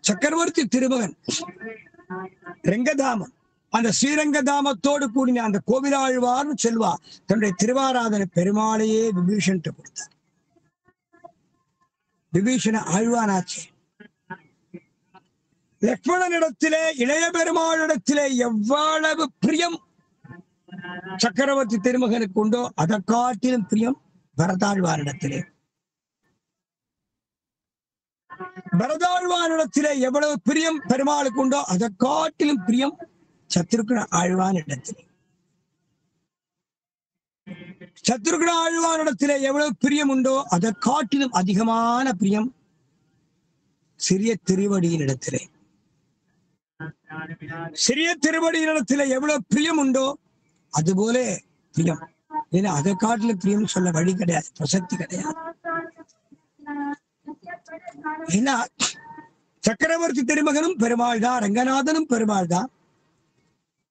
சக்கரவர்த்தி திருமகன் ரங்கதாமம், அந்த ஸ்ரீரங்கதாமத்தோடு கூடின அந்த கோவிலாழ்வார்னு செல்வா தன்னுடைய திருவாராதன பெருமாளையே விபீஷன் கொடுத்தார். விபீஷண ஆழ்வானாச்சு. லக்ஷ்மணனிடத்திலே இளைய பெருமாளிடத்திலே எவ்வளவு பிரியம் சக்கரவர்த்தி திருமகனுக்கு உண்டோ அதை காட்டிலும் பிரியம் பரதாழ்வானிடத்திலே. பரதாழ்வானிடத்திலே எவ்வளவு பிரியம் பெருமாளுக்கு உண்டோ அதை காட்டிலும் பிரியம் சத்ருக்ன ஆழ்வானிடத்திலே. சத்ருக்ன ஆழ்வானிடத்திலே எவ்வளவு பிரியம் உண்டோ அதை காட்டிலும் அதிகமான பிரியம் சிறிய திருவடியினிடத்திலே. சிறிய திருவடியினிடத்திலே எவ்வளவு பிரியம் உண்டோ அதுபோல பிரியம். ஏன்னா அதை காட்டிலும் பிரியம் சொல்ல வழி கிடையாது, பிரசக்தி கிடையாது. ஏன்னா சக்கரவர்த்தி திருமகனும் பெருமாள் தான், ரங்கநாதனும் பெருமாள் தான்.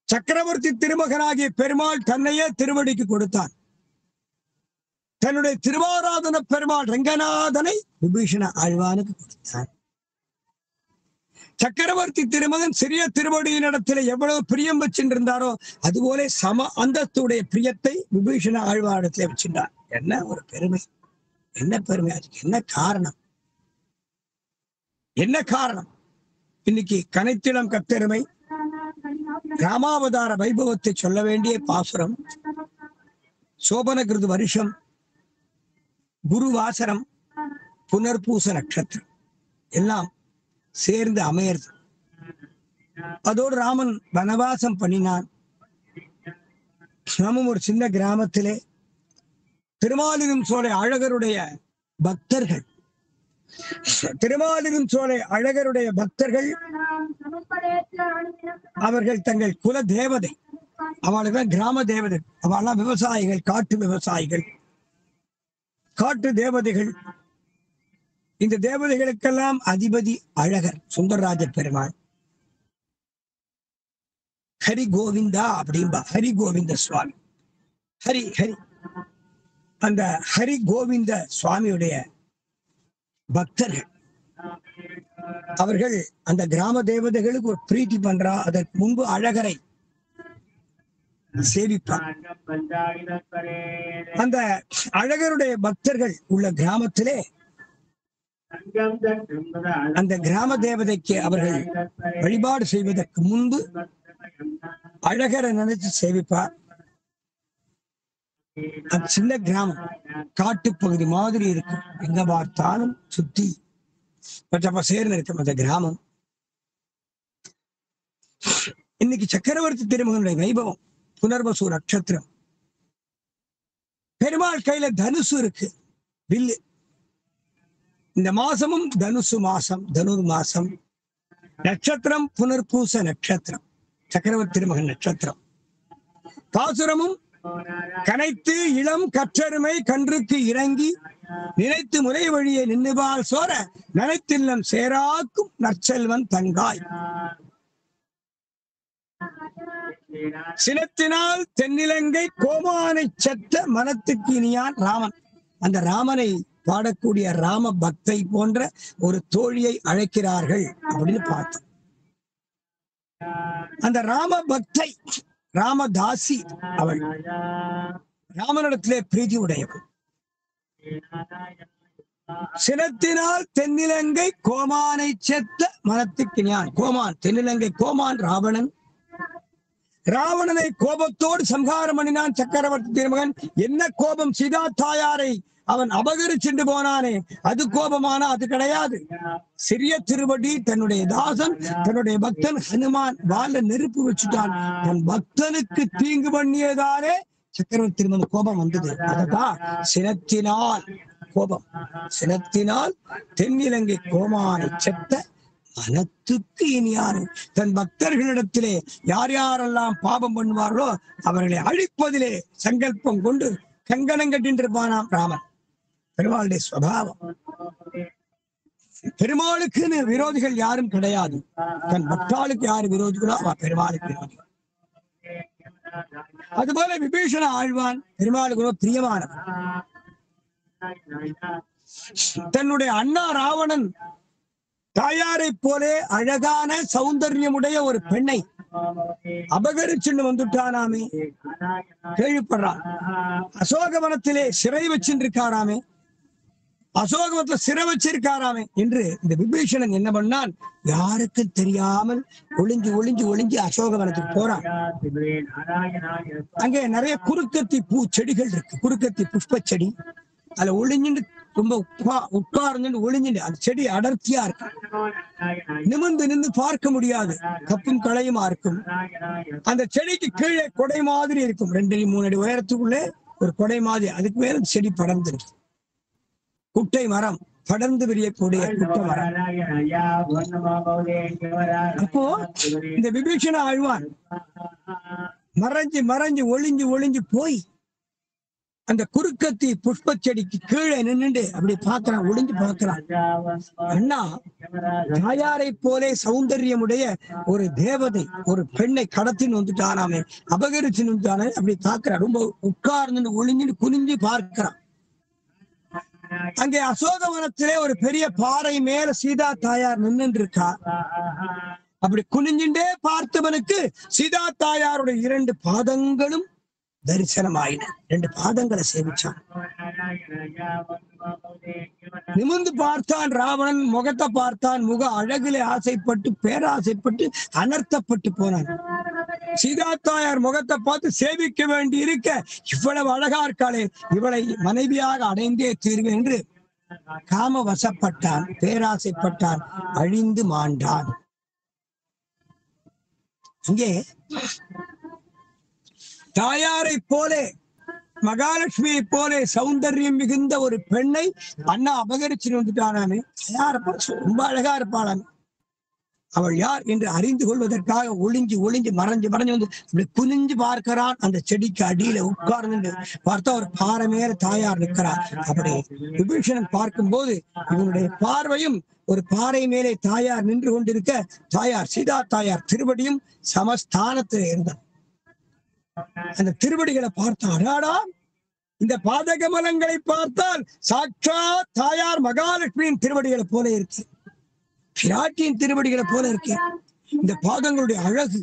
சக்கரவர்த்தி திருமகனாகிய பெருமாள் தன்னையே திருவடிக்கு கொடுத்தான். தன்னுடைய திருவாராதன பெருமாள் ரங்கநாதனை விபீஷண ஆழ்வானுக்கு கொடுத்தான். சக்கரவர்த்தி திருமகன் சிறிய திருவடியின் இடத்துல எவ்வளவு பிரியம் வச்சிருந்தாரோ அதுபோல சம அந்தஸ்துடைய பிரியத்தை விபீஷண ஆழ்வானிடத்துல வச்சிருந்தார். என்ன ஒரு பெருமை, என்ன பெருமை, அதுக்கு என்ன காரணம்? என்ன காரணம்? இன்னைக்கு கனைத்திடம் கத்தெருமை ராமாவதார வைபவத்தை சொல்ல வேண்டிய பாசுரம், சோபனகிருது வருஷம், குருவாசரம், புனர்பூச நட்சத்திரம் எல்லாம் சேர்ந்து அமையறது. அதோடு ராமன் வனவாசம் பண்ணினான். நாமும் ஒரு சின்ன கிராமத்திலே திருமாலிரும் சோலை அழகருடைய பக்தர்கள், திருமாலிரும் சோலை அழகருடைய பக்தர்கள், அவர்கள் தங்கள் குல தேவதை, அவளுக்கு கிராம தேவதை, அவெல்லாம் விவசாயிகள், காட்டு விவசாயிகள், காட்டு தேவதைகள். இந்த தேவதைகளுக்கெல்லாம் அதிபதி அழகர் சுந்தரராஜ பெருமாள். ஹரி கோவிந்தா அப்படின்பா, ஹரி கோவிந்த சுவாமி, ஹரி ஹரி. அந்த ஹரி கோவிந்த சுவாமியுடைய பக்தர்கள் அவர்கள் அந்த கிராம தேவதைகளுக்கு ஒரு பிரீத்தி பண்றா. அதற்கு முன்பு அழகரை சேவிப்பார். அந்த அழகருடைய பக்தர்கள் உள்ள கிராமத்திலே அந்த கிராம தேவதைக்கு அவர்கள் வழிபாடு செய்வதற்கு முன்பு அழகரை நினைச்சு சேவிப்பார். அந்த சின்ன கிராமம் காட்டு பகுதி மாதிரி இருக்கும், எங்க பார்த்தாலும் சுத்தி பச்சை பசேர்னு இருக்கும் அந்த கிராமம். இன்னைக்கு சக்கரவர்த்தி திருமகனுடைய வைபவம், புனர்வசு நட்சத்திரம். பெருமாள் கையில தனுசு இருக்கு, வில்லு. இந்த மாசமும் தனுசு மாசம், தனுர் மாசம். நட்சத்திரம் புனர்பூச நட்சத்திரம், சக்கரவர்த்தி திருமகன் நட்சத்திரம். பாசுரமும் கனைத்து இளம் கற்றருமை கன்றுக்கு இறங்கி நினைத்து முறை வழியை நின்னுபால் சோர நினைத்தில்லம் சேராக்கும் நற்செல்வன் தங்காய். சினத்தினால் தென்னிலங்கை கோமானை செத்த மனத்துக்கு இனியான் ராமன். அந்த ராமனை பாடக்கூடிய ராம பக்தை போன்ற ஒரு தோழியை அழைக்கிறார்கள் அப்படின்னு பார்த்தோம். அந்த ராம பக்தை, ராமதாசி, அவள் ராமனிடத்திலே பிரீதி உடையவள். சினத்தினால் தென்னிலங்கை கோமானை செத்த மனத்துக்கு ஞான். கோமான், தென்னிலங்கை கோமான் ராவணன். ராவணனை கோபத்தோடு சம்ஹாரம் பண்ணினான் சக்கரவர்த்தி திருமகன். என்ன கோபம்? சீதா தாயாரை அவன் அபகரிச்சுட்டு போனானே, அது கோபமானா? அது கிடையாது. சிறிய திருவடி தன்னுடைய தாசன், தன்னுடைய பக்தன் ஹனுமான் வாழ நெருப்பு வச்சுட்டான். தன் பக்தனுக்கு தீங்கு பண்ணியதாலே சக்கரவர்த்தி திருமகன் கோபம் வந்தது. அதுதான் சினத்தினால் கோபம். சினத்தினால் தென்னிலங்கை கோமானை செத்த மனத்துக்கு இனியாரு. தன் பக்தர்களிடத்திலே யார் யாரெல்லாம் பாபம் பண்ணுவார்களோ அவர்களை அழிப்பதிலே சங்கல்பம் கொண்டு கங்கணம் கட்டின்றிருப்பானாம் ராமன். பெருமாளுடைய சுபாவம். பெருமாளுக்குன்னு விரோதிகள் யாரும் கிடையாது. தன் பக்தாளுக்கு யாரு விரோதிகளோ அவ பெருமாளுக்கு விரோதிகள். அதுபோல விபீஷண ஆழ்வான் பெருமாளுக்கு பிரியமானவன். தன்னுடைய அண்ணா ராவணன் தாயாரை போலே அழகான சௌந்தர்யமுடைய ஒரு பெண்ணை அபகரிச்சுன்னு வந்துட்டானாமே, கேள்விப்படுறான். அசோகவனத்திலே சிறை வச்சிருக்காராமே, அசோகவனத்துல சிறை வச்சிருக்காராமே என்று இந்த விபீஷணன் என்ன பண்ணான்? யாருக்கு தெரியாமல் ஒளிஞ்சு ஒளிஞ்சு ஒளிஞ்சு அசோகவனத்துக்கு போறான். அங்கே நிறைய குறுக்கத்தி பூ செடிகள் இருக்கு, குறுக்கத்தி புஷ்ப செடி. அதுல ஒளிஞ்சுட்டு ரொம்ப உட்கார்ந்து ஒளிஞ்சுட்டு அந்த செடி அடர்த்தியா இருக்கு. நிமிர்ந்து நின்று பார்க்க முடியாது, கப்பும் களையுமா இருக்கும். அந்த செடிக்கு கீழே கொடை மாதிரி இருக்கும், 2-3 அடி உயரத்துக்குள்ளே ஒரு கொடை மாதிரி. அதுக்கு மேல செடி படர்ந்து இருக்கு. குட்டை மரம், படர்ந்து விரியக்கூடிய குட்டை மரம். அப்போ இந்த விபீஷண ஆழ்வான் மறைஞ்சு மறைஞ்சு ஒளிஞ்சு ஒளிஞ்சு போய் அந்த குறுக்கத்தி புஷ்ப செடிக்கு கீழே நின்னுண்டு அப்படி பாக்குறான், ஒளிஞ்சு பாக்குறான். அண்ணா தாயாரை போலே சௌந்தரியமுடைய ஒரு தேவதை ஒரு பெண்ணை கடத்தின்னு வந்துட்டானாமே, அபகரிச்சுன்னு வந்துட்டானே அப்படி பாக்குறான். ரொம்ப உட்கார்ந்து ஒளிஞ்சு குனிஞ்சு பார்க்கிறான். அங்கே அசோகவனத்திலே ஒரு பெரிய பாறை மேல சீதா தாயார் நின்று இருக்கா. அப்படி குனிஞ்சுட்டே பார்த்தவனுக்கு சீதா தாயாருடைய 2 பாதங்களும் தரிசனமாயின. 2 பாதங்களை சேவிச்சான். நிமிர்ந்து பார்த்தான். ராவணன் முகத்தை பார்த்தான். முக அழகிலே ஆசைப்பட்டு பேராசைப்பட்டு அனர்த்தப்பட்டு போனான். சீதா தாயார் முகத்தை பார்த்து சேவிக்க வேண்டி இருக்க, இவ்வளவு அழகா இருக்காளே, இவளை மனைவியாக அடைந்தே தீர்வு என்று காம வசப்பட்டான், பேராசைப்பட்டான், அழிந்து மாண்டான். இங்கே தாயாரை போலே மகாலட்சுமியை போலே சௌந்தர்யம் மிகுந்த ஒரு பெண்ணை அண்ணா அபகரிச்சு வந்துட்டானாமே. ரொம்ப அழகா இருப்பாளாமே. அவள் யார் என்று அறிந்து கொள்வதற்காக ஒளிஞ்சு மறைஞ்சு வந்து இப்படி குனிஞ்சு பார்க்கிறான். அந்த செடிக்கு அடியில உட்கார்ந்து பார்த்தா ஒரு பாறை மேல தாயார் நிற்கிறார். அப்படி விபீஷணன் பார்க்கும் போது இவனுடைய பார்வையும் ஒரு பாறை மேலே தாயார் நின்று கொண்டிருக்க, தாயார் சீதா தாயார் திருவடியும் சமஸ்தானத்தில் இருந்தார். அந்த திருவடிகளை பார்த்தாடா, இந்த பாதகமலங்களை பார்த்தால் சாட்சாத் தாயார் மகாலட்சுமியின் திருவடிகளை போல இருக்கு, பிராட்டியின் திருவடிகளை போல இருக்கு. இந்த பாதங்களுடைய அழகு,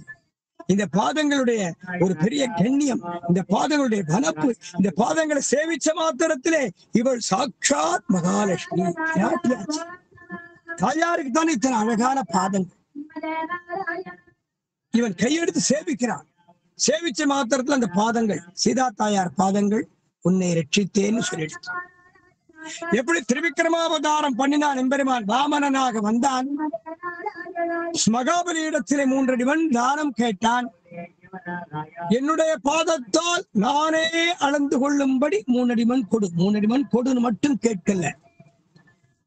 இந்த பாதங்களுடைய ஒரு பெரிய கண்ணியம், இந்த பாதங்களுடைய வனப்பு, இந்த பாதங்களை சேவிச்ச மாத்திரத்திலே இவள் சாட்சாத் மகாலட்சுமி பிராட்டியாச்சு. தாயாருக்கு தான் இத்தனை அழகான பாதங்கள். இவன் கையெடுத்து சேவிக்கிறான். சேவிச்ச மாத்திரத்துல அந்த பாதங்கள் சீதா தாயார் பாதங்கள் உன்னை ரட்சித்தேன்னு சொல்லிடுச்சு. எப்படி திருவிக்கிரமாவதாரம் பண்ணினான் எம்பெருமான், வாமனனாக வந்தான். மகாபலியிடத்திலே 3 அடி மண் தானம் கேட்டான். என்னுடைய பாதத்தால் நானே அளந்து கொள்ளும்படி 3 அடி மண் கொடு, 3 அடி மண் கொடுன்னு மட்டும் கேட்கல.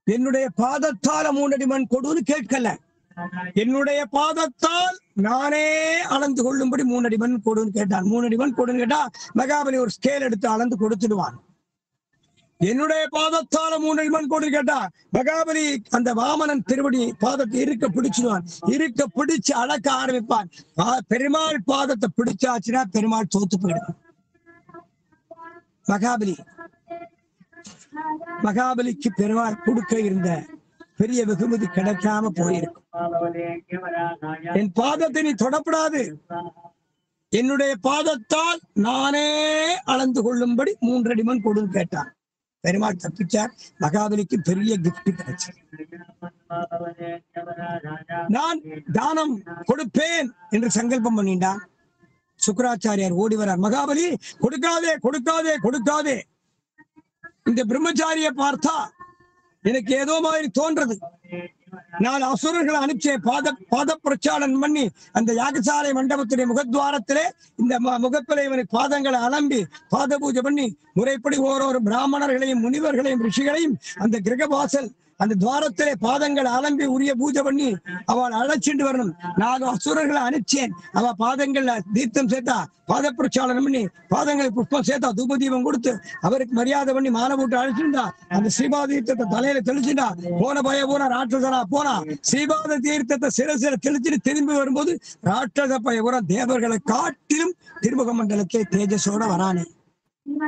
என்னுடைய பாதத்தால 3 அடி மண் கொடுன்னு கேட்கல. என்னுடைய பாதத்தால் நானே அளந்து கொள்ளும்படி 3 அடி மண் கொடுன்னு கேட்டான். 3 அடி மண் கொடுன்னு கேட்டா மகாபலி ஒரு ஸ்கேல் எடுத்து அளந்து கொடுத்துடுவான். என்னுடைய பாதத்தால 3 அடி மண் கொடுன்னு கேட்டா மகாபலி அந்த வாமனன் திருவடி பாதத்தை இருக்க பிடிச்சிடுவான். இருக்க பிடிச்சு அளக்க ஆரம்பிப்பான். பெருமாள் பாதத்தை பிடிச்சாச்சுன்னா பெருமாள் தோத்து போயிடுவான். மகாபலிக்கு பெருமாள் கொடுக்க இருந்த பெரிய வெகுமதி கிடைக்காம போயிருக்கும். என் பாதத்தை நீ தொடப்படாது, என்னுடைய பாதத்தால் நானே அளந்து கொள்ளும்படி 3 அடி மண் கொடுன்னு கேட்டான். பெருமாள் தப்பிச்சார். மகாபலிக்கு பெரிய கிஃப்ட் கிடைச்சு. நான் தானம் கொடுப்பேன் என்று சங்கல்பம் பண்ணிட்டான். சுக்கராச்சாரியார் ஓடி வரார். மகாபலி கொடுக்காதே கொடுக்காதே கொடுக்காதே. இந்த பிரம்மச்சாரிய பார்த்தா எனக்கு ஏதோ மாதிரி தோன்றது. 4 அசுரர்களை அனுப்பிச்சே பாத பிரச்சாரம் பண்ணி அந்த யாகசாலை மண்டபத்துடைய முகத்வாரத்திலே இந்த முகப்பிலே இவனுக்கு பாதங்களை அலம்பி பாத பூஜை பண்ணி முறைப்படி ஓரொரு பிராமணர்களையும் முனிவர்களையும் ரிஷிகளையும் அந்த கிரகவாசல் அந்த துவாரத்திலே பாதங்களை அலம்பி உரிய பூஜை பண்ணி அவள் அழைச்சிட்டு வரணும். 4 அசுரர்களை அனுப்பிச்சேன். அவ பாதங்கள்ல தீர்த்தம் சேர்த்தா, பாத பிரச்சாரம் பண்ணி பாதங்களை புஷ்பம் சேர்த்தா, தூபதீபம் கொடுத்து அவருக்கு மரியாதை பண்ணி மாலை போட்டு அழைச்சிருந்தா. அந்த ஸ்ரீபாத தீர்த்தத்தை தலையில தெளிச்சுட்டா. போன போனா ராட்சசனா போனா. ஸ்ரீபாத தீர்த்தத்தை சில தெளிச்சுட்டு திரும்பி வரும்போது ராட்சச பயபுரம் தேவர்களை காட்டிலும் திருமுக மண்டலத்தை தேஜஸோட வரானே.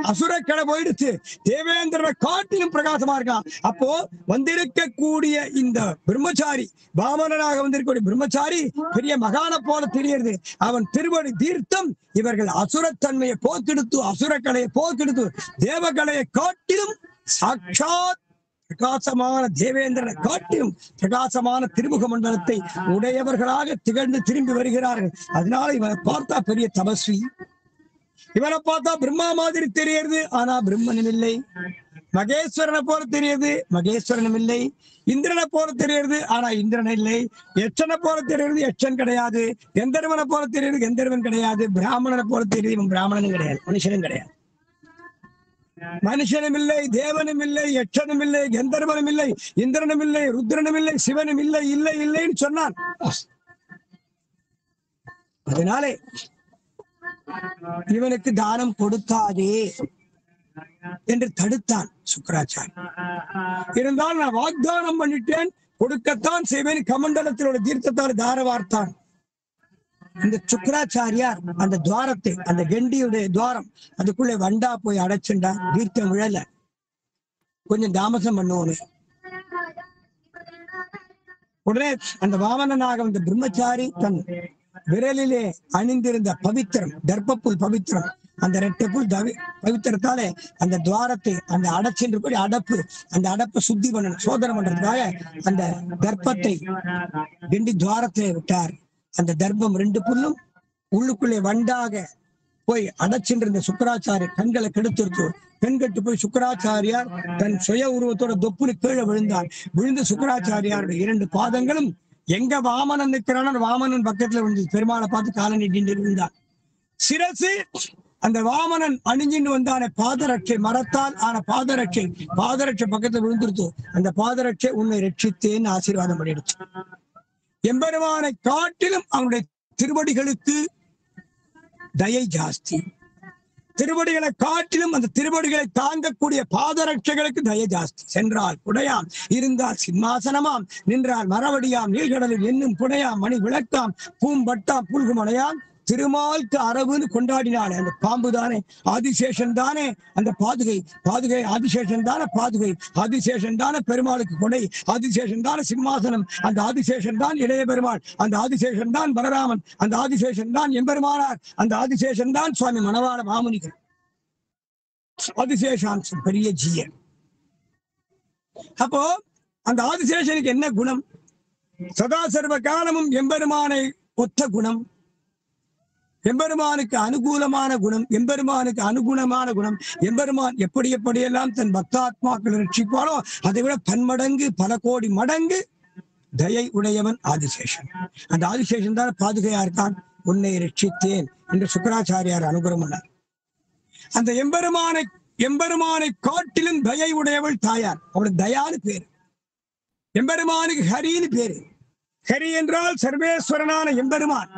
அசுரக்கடை போயிடுச்சு. தேவேந்திரனை காட்டிலும் பிரகாசமா இருக்கான். அப்போ வந்திருக்கக்கூடிய இந்த பிரம்மச்சாரி, வாமனனாக வந்திருக்கக்கூடிய பிரம்மச்சாரி பெரிய மகான போல தெரியுது. அவன் திருவடி தீர்த்தம் இவர்கள் அசுரத்தன்மையை போக்கெடுத்து, அசுரக்கலையை போக்கெடுத்து, தேவகலையை காட்டிலும் சாட்சாத் பிரகாசமான தேவேந்திரனை காட்டிலும் பிரகாசமான திருமுக மண்டலத்தை உடையவர்களாக திகழ்ந்து திரும்பி வருகிறார்கள். அதனால இவனை பார்த்தா பெரிய தபஸ்வி, இவனை பார்த்தா பிரம்மா மாதிரி தெரியுது, ஆனா பிரம்மனும் இல்லை. மகேஸ்வரனை போல தெரியுது, மகேஸ்வரனும் இல்லை. இந்திரனை போல தெரியுது, ஆனா இந்திரன் இல்லை. யட்சனை போல தெரியுது, யட்சன் கிடையாது. கந்தர்வனை போல தெரியுது, கந்தர்வன் கிடையாது. பிராமணனை போல தெரியுது, இவன் பிராமணனும் கிடையாது, மனுஷனும் கிடையாது. மனுஷனும் இல்லை, தேவனும் இல்லை, யட்சனும் இல்லை, கந்தர்வனும் இல்லை, இந்திரனும் இல்லை, ருத்ரனும் இல்லை, சிவனும் இல்லை, இல்லை இல்லைன்னு சொன்னான். அதனாலே இவனுக்கு தானம் கொடுக்காதே. என்று தடுத்தான் சுக்கராச்சாரி. இருந்தால் நான் வாக்தானம் பண்ணிட்டேன், கொடுக்கத்தான் செய்வேன், கமண்டலத்திலோட தீர்த்தத்தால் தார வார்த்தான். இந்த சுக்கராச்சாரியார் அந்த துவாரத்தை, அந்த கெண்டியுடைய துவாரம் அதுக்குள்ளே வண்டா போய் அடைச்சுண்டா, தீர்த்தம் விழல, கொஞ்சம் தாமசம் பண்ணுவோம். உடனே அந்த வாமனனாக அந்த பிரம்மச்சாரி தன் விரலிலே அணிந்திருந்த பவித்திரம், தர்ப்பப்புல் பவித்திரம், அந்த ரெட்டைப்புல் பவித்திரத்தாலே அந்த துவாரத்தை, அந்த அடைச்சின்ற அடப்பு, அந்த அடப்பை சுத்தி பண்ணணும், சோதனை பண்றதுக்காக அந்த தர்ப்பத்தை கெண்டி துவாரத்திலே விட்டார். அந்த தர்ப்பம் 2 புல்லும் உள்ளுக்குள்ளே வண்டாக போய் அடைச்சின்ற சுக்கராச்சாரிய கண்களை கெடுத்திருக்கு. பெண்கட்டு போய் சுக்கராச்சாரியார் தன் சுய உருவத்தோட தொப்புனு கீழே விழுந்தார். விழுந்து சுக்கராச்சாரியாருடைய 2 பாதங்களும் எங்க வாமனன் நிற்கிறான வாமனன் பக்கத்துல விழுந்து பெருமாளை பார்த்து காலை நீட்டின்னு இருந்தார். சிரசு அந்த வாமனன் அணிஞ்சின்னு வந்தான பாதரட்சை, மரத்தால் ஆன பாதரட்சை, பாதரட்சை பக்கத்துல விழுந்துருச்சு. அந்த பாதரட்சை உன்னை ரட்சித்தேன்னு ஆசீர்வாதம் பண்ணிடுச்சு. எம்பெருமானை காட்டிலும் அவனுடைய திருவடிகளுக்கு தயை ஜாஸ்தி. திருவடிகளை காட்டிலும் அந்த திருவடிகளை தாங்கக்கூடிய பாதரட்சைகளுக்கு தயை ஜாஸ்தி. சென்றால் குடையாம், இருந்தால் சிம்மாசனமாம், நின்றால் மரவடியாம், நீழ்கடலில் என்னும் புனையாம், மணி விளக்காம், பூம்பட்டாம், புல்குமலையாம், திருமால்க்கு அரவுன்னு கொண்டாடினாலே அந்த பாம்பு தானே, ஆதிசேஷன் தானே அந்த பாதுகை, பாதுகை ஆதிசேஷன் தானே பாதுகை, ஆதிசேஷன் தானே பெருமாளுக்கு கொடை, ஆதிசேஷன் தானே சிம்மாசனம், அந்த ஆதிசேஷன் தான் இளைய பெருமாள், அந்த ஆதிசேஷன் தான் பலராமன், அந்த ஆதிசேஷன் தான் எம்பெருமானார், அந்த ஆதிசேஷன் தான் சுவாமி மணவாள மாமுனிகள். ஆதிசேஷாம்சம் பெரிய ஜீயன். அப்போ அந்த ஆதிசேஷனுக்கு என்ன குணம்? சதா சர்வ காலமும் எம்பெருமானை ஒத்த குணம், எம்பெருமானுக்கு அனுகூலமான குணம், எம்பெருமானுக்கு அனுகுணமான குணம். எம்பெருமான் எப்படி எப்படியெல்லாம் தன் பக்தாத்மாக்களை ரட்சிப்பானோ அதை விட பன்மடங்கு, பல கோடி மடங்கு தயை உடையவன் ஆதிசேஷன். அந்த ஆதிசேஷன் தான் பாதுகையா இருக்கான். உன்னை ரட்சித்தேன் என்று சுக்கராச்சாரியார் அனுகிரகம் பண்ணார். அந்த எம்பெருமானை காட்டிலும் தயை உடையவள் தாயார். அவளுக்கு தயான்னு பேரு. எம்பெருமானுக்கு ஹரின்னு பேரு. ஹரி என்றால் சர்வேஸ்வரனான எம்பெருமான்.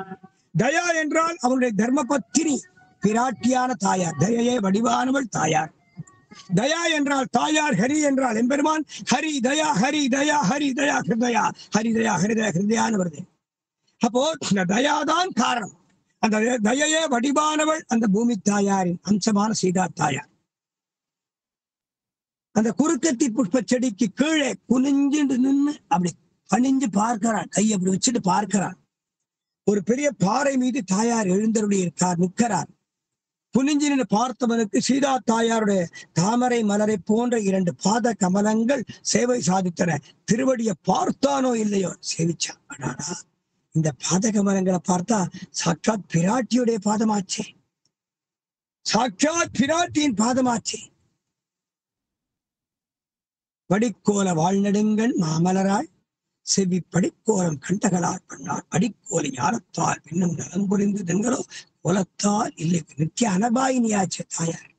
தயா என்றால் அவருடைய தர்மபத்தினி, பிராட்டியான தாயார், தயையே வடிவானவள் தாயார். தயா என்றால் தாயார், ஹரி என்றால் எம்பெருமான். ஹரி தயா, ஹரி தயா, ஹரி தயா ஹிருதயா, ஹரி தயா ஹரிதயா ஹிருதயான்னு வருது. அப்போ இந்த தயாதான் காரணம். அந்த தயையே வடிவானவள் அந்த பூமி தாயாரின் அம்சமான சீதா தாயார். அந்த குறுக்கத்தி புஷ்ப செடிக்கு கீழே குனிஞ்சு நின்று அப்படி பணிஞ்சு பார்க்கிறான், கை அப்படி வச்சுட்டு பார்க்கிறான். ஒரு பெரிய பாறை மீது தாயார் எழுந்தருளி இருக்கார், நிற்கிறார். குனிஞ்சு நின்று பார்த்தவனுக்கு சீதா தாயாருடைய தாமரை மலரை போன்ற 2 பாத கமலங்கள் சேவை சாதித்தன. திருவடியை பார்த்தானோ இல்லையோ சேவிச்சான். ஆனா இந்த பாத கமலங்களை பார்த்தா சாட்சாத் பிராட்டியுடைய பாதமாச்சே, சாட்சாத் பிராட்டியின் பாதமாச்சே. படிக்கோல வாழ்நடுங்கள் மாமலராய் செவி படிக்கோலம் கண்டகளால் பண்ணார், அடிக்கோலை ஞானத்தால் இன்னும் நலம் புரிந்து தென்களோ கோலத்தால் இல்லை நித்திய அனபாயினியாச்சே தாயார்.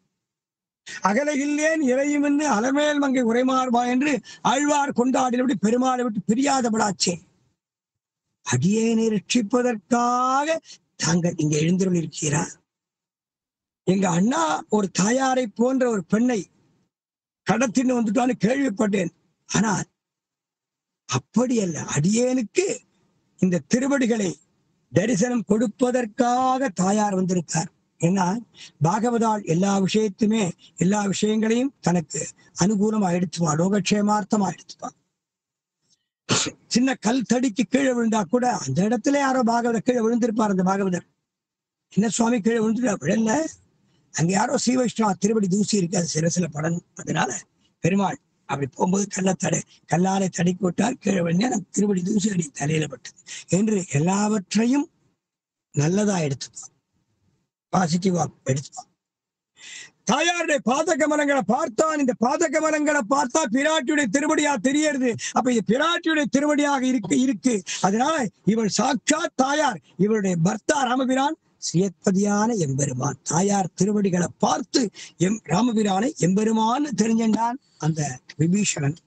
அகலையில்லேன் இறையும் என்று அலமேல் மங்கை உரைமாறுவா என்று ஆழ்வார் கொண்டாடினபடி பெருமாளை விட்டு பிரியாதபடாச்சே. அடியேனை ரட்சிப்பதற்காக தாங்கள் இங்க எழுந்தருள் இருக்கிறார். எங்க அண்ணா ஒரு தாயாரை போன்ற ஒரு பெண்ணை கடத்தின்னு வந்துட்டான்னு கேள்விப்பட்டேன். ஆனால் அப்படி அல்ல, அடியேனுக்கு இந்த திருவடிகளை தரிசனம் கொடுப்பதற்காக தாயார் வந்திருக்கார். ஏன்னா பாகவதால் எல்லா விஷயங்களையும் தனக்கு அனுகூலமா எடுத்துவா, லோகக்ஷேமார்த்தமா எடுத்துவா. சின்ன கல் தடிக்கு கீழே விழுந்தா கூட அந்த இடத்துல யாரோ பாகவத கீழே விழுந்திருப்பார். அந்த பாகவதர் என்ன சுவாமி கீழே விழுந்துட்டா விழல, அங்க யாரோ ஸ்ரீவைஷ்ணவா திருவடி தூசி இருக்கு, அது சிரசில படணும். அதனால பெருமாள் அப்படி போகும்போது கல்லாலை தடுக்கி விட்டார், கீழே விழுந்தா திருவடி தூசி அடி தலையில பட்டது என்று எல்லாவற்றையும் நல்லதா எடுத்துப்பான், பாசிட்டிவா எடுத்துப்பான். தாயாருடைய பாத கமலங்களை பார்த்தான். இந்த பாத கமலங்களை பார்த்தா பிராட்டியுடைய திருவடியா தெரியறது. அப்ப இது பிராட்டியுடைய திருவடியாக இருக்கு. அதனால இவள் சாட்சாத் தாயார், இவருடைய பர்த்தா ராமபிரான் சியத்பதியான எம்பெருமான். தாயார் திருவடிகளை பார்த்து ராமபிரானை எம்பெருமான் தெரிஞ்சான் அந்த விபீஷணன்.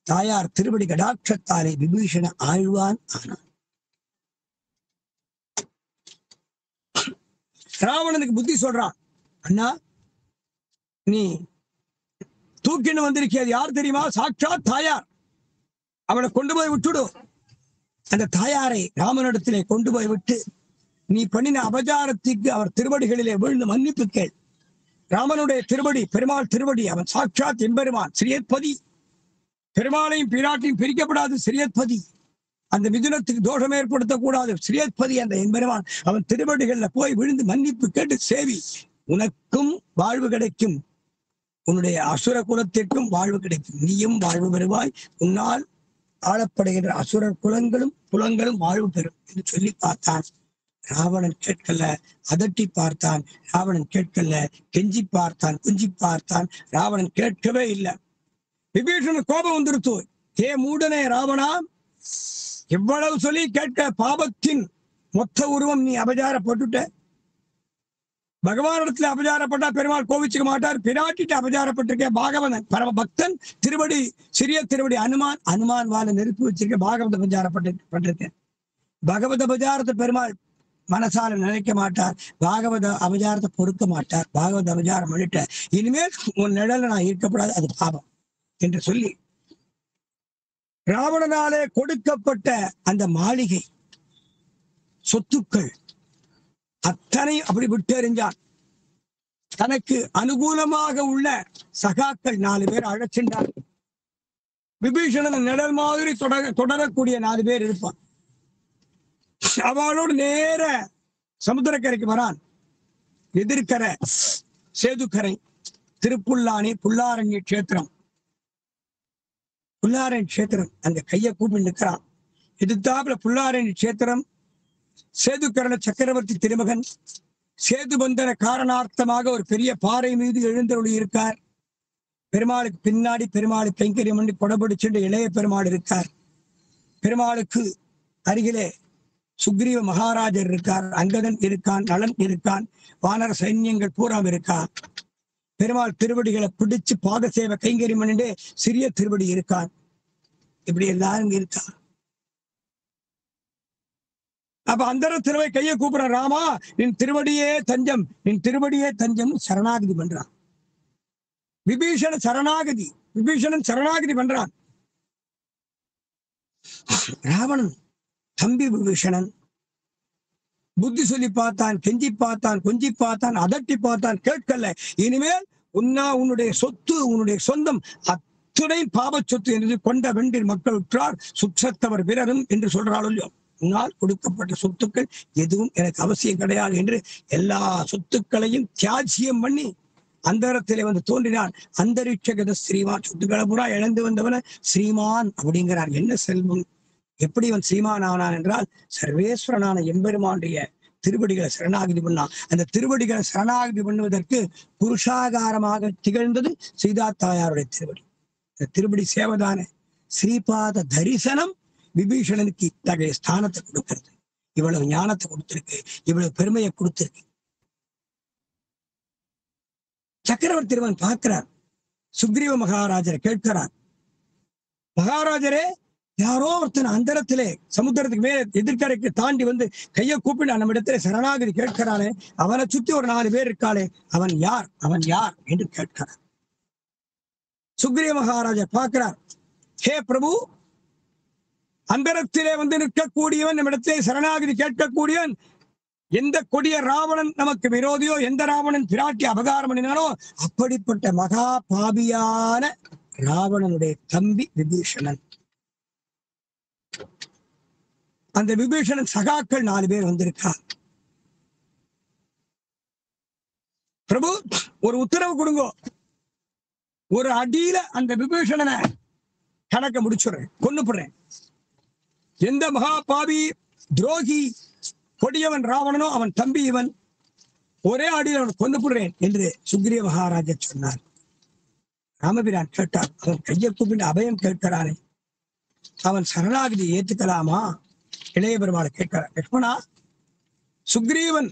தாயார் திருவடி கடாட்சத்தாலே விபீஷண ஆழ்வான் ஆனான். ராவணனுக்கு புத்தி சொல்றான், அண்ணா நீ தூக்கின்னு வந்திருக்கிய யார் தெரியுமா? சாட்சாத் தாயார். அவளை கொண்டு போய் விட்டுடும். அந்த தாயாரை ராமனிடத்திலே கொண்டு போய் விட்டு நீ பண்ணின அபச்சாரத்துக்கு அவர் திருவடிகளிலே விழுந்து மன்னிப்பு கேள். ராமனுடைய திருவடி பெருமாள் திருவடி, அவன் சாட்சாத் எம்பெருமான் ஸ்ரீயத்பதி. பெருமாளையும் பிராட்டியும் பிரிக்கப்படாது ஸ்ரீயத்பதி. அந்த மிதுனத்துக்கு தோஷம் ஏற்படுத்தக்கூடாது ஸ்ரீயத்பதி அந்த எம்பெருமான். அவன் திருவடிகள்ல போய் விழுந்து மன்னிப்பு கேட்டு சேவி. உனக்கும் வாழ்வு கிடைக்கும், உன்னுடைய அசுர குலத்திற்கும் வாழ்வு கிடைக்கும், நீயும் வாழ்வு பெறுவாய், உன்னால் ஆளப்படுகின்ற அசுரர் குலங்களும் வாழ்வு பெறும் என்று சொல்லி பார்த்தான். ராவணன் கேட்கல, அதட்டி பார்த்தான். ராவணன் கேட்கல, கெஞ்சி பார்த்தான், குஞ்சி பார்த்தான். ராவணன் கேட்கவே இல்லை. விபீஷணன் கோபம் வந்துருத்து. ஏ மூடனே ராவணா, எவ்வளவு சொல்லி கேட்க பாபத்தின் மொத்த உருவம் நீ அபச்சாரப்பட்டுட்ட. பகவானிடத்துல அபச்சாரப்பட்டா பெருமாள் கோவிச்சுக்க மாட்டார். பிராட்டிட்டு அபச்சாரப்பட்டிருக்க பாகவதன் பரம பக்தன் திருவடி சிறிய திருவடி அனுமான் வாழ நெருப்பு வச்சிருக்க பாகவத அபச்சாரப்பட்டிருக்கேன். பகவத அபச்சாரத்தை பெருமாள் மனசால நினைக்க மாட்டார், பாகவத அபச்சாரத்தை பொறுக்க மாட்டார். பாகவத அபச்சாரம் பண்ணிட்ட, இனிமேல் உன் நிழல நான் இருக்கப்படாது, அது பாவம் என்று சொல்லி ராவணனாலே கொடுக்கப்பட்ட அந்த மாளிகை சொத்துக்கள் அத்தனை அப்படி விட்டெறிஞ்சான். தனக்கு அனுகூலமாக உள்ள சகாக்கள் 4 பேர் அழைச்சின்றார். விபீஷணன் நிழல் மாதிரி தொடரக்கூடிய 4 பேர் இருப்பான். அவளோடு நேர சமுத்திரக்கரைக்கு வரான். எதிர்கரை சேதுக்கரை, திருப்புல்லானி, புல்லாரண்ய கஷேத்திரம். புல்லாரண்ய கஷேத்திரம் அங்க கையை கூப்பி நிற்கிறான். எதிர்த்தாப்புல புல்லாரண்ய கஷேத்திரம். சேதுக்கரண சக்கரவர்த்தி திருமகன் சேதுபந்தன காரணார்த்தமாக ஒரு பெரிய பாறை மீது எழுந்தருளி இருக்கார். பெருமாளுக்கு பின்னாடி பெருமாளுக்கு கைங்கரியம் பண்ணி கொடைபிடிச்சுட்டு இளைய பெருமாள் இருக்கார். பெருமாளுக்கு அருகிலே சுக்ரீவ மகாராஜர் இருக்கார், அங்கதன் இருக்கான், நலன் இருக்கான், வானர சைன்யங்கள் பூராம் இருக்கான். பெருமாள் திருவடிகளை பிடிச்சு பாத சேவை கைங்கரியம் பண்ணிட்டு சிறிய திருவடி இருக்கான். இப்படி எல்லாரும் இருக்கான். அப்ப அந்த திருவை கையை கூப்பிடுற, ராமா நின் திருவடியே தஞ்சம், நின் திருவடியே தஞ்சம் சரணாகதி பண்றான். விபீஷணன் சரணாகதி பண்றான். ராவணன் தம்பி விபீஷணன் புத்தி சொல்லி பார்த்தான், கெஞ்சி பார்த்தான், கொஞ்சி பார்த்தான், அதட்டி பார்த்தான், கேட்கல. இனிமேல் உன்னுடைய சொத்து, உன்னுடைய சொந்தம் அத்துணை பாவ சொத்து என்று கொண்ட வெண்டில் மக்கள் உற்றார் சுற்றத்தவர் பிறரும் என்று சொல்றாள். உன்னால் கொடுக்கப்பட்ட சொத்துக்கள் எதுவும் எனக்கு அவசியம் கிடையாது என்று எல்லா சொத்துக்களையும் தியாஜ்யம் பண்ணி அந்தரத்திலே வந்து தோன்றினான். அந்தரிட்சகத ஸ்ரீமான், சொத்துக்களை பூரா இழந்து வந்தவன ஸ்ரீமான் அப்படிங்கிறார். என்ன செல்வம், எப்படி அவன் ஸ்ரீமான் ஆனான் என்றால் சர்வேஸ்வரனான எம்பெருமானுடைய திருவடிகளை சரணாகதி பண்ணான். அந்த திருவடிகளை சரணாகதி பண்ணுவதற்கு புருஷாகாரமாக திகழ்ந்தது சீதா தாயாருடைய திருவடி. இந்த திருவடி சேவதான ஸ்ரீபாத தரிசனம் விபீஷணனுக்கு இத்தகைய ஸ்தானத்தை கொடுக்கிறது. இவ்வளவு ஞானத்தை கொடுத்திருக்கு, இவ்வளவு பெருமையை கொடுத்திருக்கு. சக்கரவர்த்தி திருவன் பார்க்கிறார். சுக்ரீவ மகாராஜரை கேட்கிறார், மகாராஜரே, யாரோ ஒருத்தன் அந்தரத்திலே சமுத்திரத்துக்கு மேல எதிர்கரைக்கு தாண்டி வந்து கையை கூப்பிட்டு நம்ம இடத்துல சரணாகதி கேட்கிறானே, அவனை சுத்தி ஒரு 4 பேர் இருக்காளே, அவன் யார் என்று கேட்கிறார். சுக்ரீவ மகாராஜர் பார்க்கிறார். ஹே பிரபு, அந்தரத்திலே வந்து நிற்கக்கூடியவன், நம்மிடத்திலே சரணாகதி கேட்கக்கூடியவன், எந்த கொடிய ராவணன் நமக்கு விரோதியோ, எந்த ராவணன் பிராட்டி அபகாரம் பண்ணினானோ அப்படிப்பட்ட மகா பாபியான ராவணனுடைய தம்பி விபீஷணன். அந்த விபீஷணன் சகாக்கள் 4 பேர் வந்திருக்கான். பிரபு, ஒரு உத்தரவு கொடுங்கோ, ஒரு அடியில அந்த விபீஷணனை கணக்க முடிச்சுடுறேன், கொன்னுப்படுறேன். எந்த மகா பாவி துரோகி கொடியவன் ராவணனோ அவன் தம்பி இவன், ஒரே அடியில் அவன் கொன்னுப்படுறேன் என்று சுக்ரீவ மகாராஜர் சொன்னார். ராமபிரான் கேட்டார், அவன் கையை கூப்பிட்டு அபயம் கேட்கிறானே, அவன் சரணாகதி ஏற்றுக்கலாமா? இளைய பெருமாளை கேட்கிறார். லட்சுமணா, சுக்ரீவன்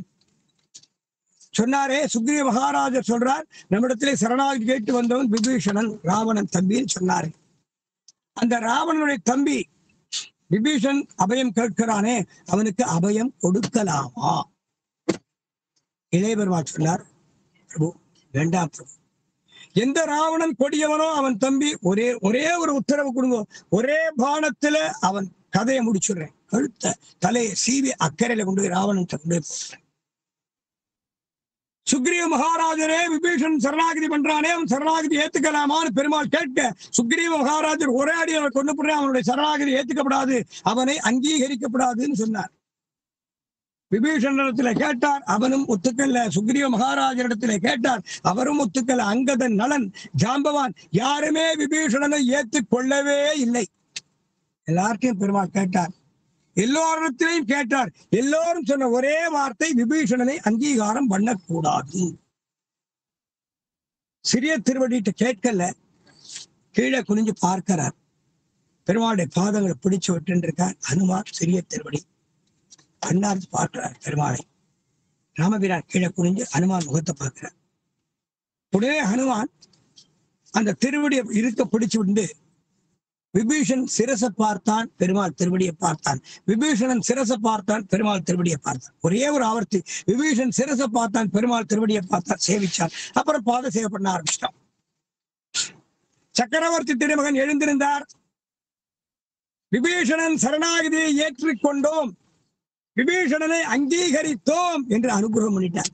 சொன்னாரே, சுக்ரீவ மகாராஜர் சொல்றார், நம்மிடத்திலே சரணாகதி கேட்டு வந்தவன் விபீஷணன், ராவணன் தம்பின்னு சொன்னாரு. அந்த ராவணனுடைய தம்பி விபீஷன் அபயம் கேட்கிறானே, அவனுக்கு அபயம் கொடுக்கலாமா? இளைய பெருமாள் சொன்னார், பிரபு வேண்டாம் பிரபு, எந்த ராவணன் கொடியவனோ அவன் தம்பி ஒரே ஒரு உத்தரவு கொடுங்க, ஒரே பானத்துல அவன் கதையை முடிச்சுடுறேன். கழுத்த தலையை சீவி அக்கறையில கொண்டு போய் ராவணன் கொண்டு போய் போடுறேன். சுக்ரீவ மகாராஜரே விபீஷன் சரணாகதி பண்றானே, அவன் சரணாகதி ஏத்துக்கலாமான்னு பெருமாள் கேட்க, சுக்ரீவ மகாராஜர் ஒரே அடி அவனை கொண்டு போடுறேன், அவனுடைய சரணாகதி ஏத்துக்கப்படாது, அவனை அங்கீகரிக்கப்படாதுன்னு சொன்னார். விபீஷணத்துல கேட்டார், அவனும் ஒத்துக்கல்ல. சுக்ரீவ மகாராஜரிடத்திலே கேட்டார், அவரும் ஒத்துக்கல்ல. அங்கதன், நலன், ஜாம்பவான் யாருமே விபீஷணனை ஏற்றுக்கொள்ளவே இல்லை. எல்லார்ட்டையும் பெருமாள் கேட்டார், எல்லோரிடத்திலையும் கேட்டார். எல்லோரும் சொன்ன ஒரே வார்த்தை, விபீஷணனை அங்கீகாரம் பண்ணக்கூடாது. சிறிய திருவடிட்டு கேட்கல, கீழே குனிஞ்சு பார்க்கிறார். பெருமாளுடைய பாதங்களை பிடிச்சு விட்டு இருக்கார். ஹனுமான் சிறிய திருவடி கண்ணார்ந்து பார்க்கிறார் பெருமாளை. ராமபிரான் கீழே குனிஞ்சு ஹனுமான் முகத்தை பார்க்கிறார். உடனே ஹனுமான் அந்த திருவடியை இருக்க பிடிச்சு விட்டு விபீஷன் சிரசை பார்த்தான், பெருமாள் திருவடியை பார்த்தான். விபீஷணன் சிரசை பார்த்தான், பெருமாள் திருவடியை பார்த்தான். ஒரே ஒரு ஆவர்த்தி விபீஷன் சிரசை பார்த்தான், பெருமாள் திருவடியை பார்த்தான், சேவிச்சான். அப்புறம் பாத சேவை பண்ண ஆரம்பிச்சிட்டான். சக்கரவர்த்தி திருமகன் எழுந்திருந்தார். விபீஷணன் சரணாகதியை ஏற்றுக்கொண்டோம், விபீஷணனை அங்கீகரித்தோம் என்று அனுகிரகம் பண்ணிட்டார்.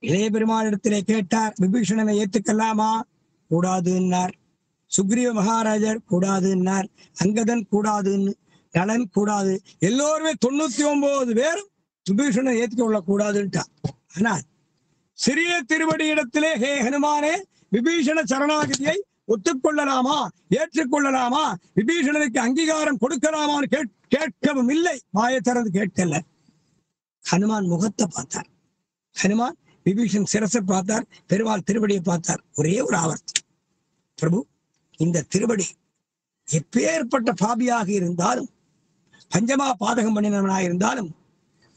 இளைய பெருமாளிடத்திலே கேட்டார், விபீஷணனை ஏத்துக்கலாமா? கூடாதுன்னார். சுக்ரீவ மகாராஜர் கூடாதுன்னார். அங்கதன் கூடாதுன்னு, நலன் கூடாது. எல்லோருமே 99 பேரும் விபீஷணனை ஏற்றுக்க கொள்ள கூடாதுன்ட்டார். ஆனால் சிறிய திருவடி இடத்திலே, ஹே ஹனுமானே, விபீஷண சரணாகதியை ஒத்துக்கொள்ளலாமா, ஏற்றுக்கொள்ளலாமா, விபீஷணனுக்கு அங்கீகாரம் கொடுக்கலாமான்னு கேட்கவும் இல்லை. வாயை திறந்து கேட்கல. ஹனுமான் முகத்தை பார்த்தார். ஹனுமான் விபீஷன் சிரசை பார்த்தார், பெருமாள் திருவடியை பார்த்தார். ஒரே ஒரு ஆவர்த்தி, பிரபு, இந்த திருவடி எப்பேற்பட்ட பாபியாக இருந்தாலும், பஞ்சமா பாதகம் பண்ணினவனாக இருந்தாலும்,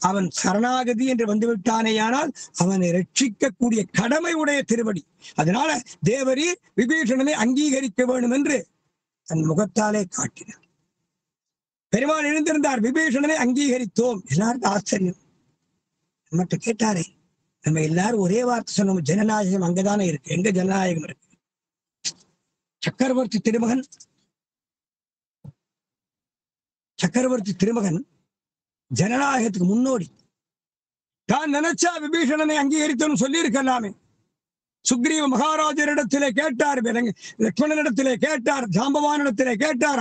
அவன் சரணாகதி என்று வந்துவிட்டானேயானால் அவனை ரட்சிக்கக்கூடிய கடமை உடைய திருவடி. அதனால தேவரீர் விபீஷணனை அங்கீகரிக்க வேண்டும் என்று தன் முகத்தாலே காட்டினார். பெருமாள் எழுந்திருந்தார், விபீஷணனை அங்கீகரித்தோம். எல்லாருக்கும் ஆச்சரியம். நம்மகிட்ட கேட்டாரே, நம்ம எல்லாரும் ஒரே வார்த்தை சொன்னோம், ஜனநாயகம் அங்கதானே இருக்கு. எங்க ஜனநாயகம் இருக்கு? சக்கரவர்த்தி திருமகன் ஜனநாயகத்துக்கு முன்னோடி. தான் நினைச்சா விபீஷணனை அங்கீகரித்தோம் சொல்லி இருக்கலாமே. சுக்ரீவ மகாராஜரிடத்திலே கேட்டார், லக்ஷ்மணனிடத்திலே கேட்டார், ஜாம்பவானிடத்திலே கேட்டார்,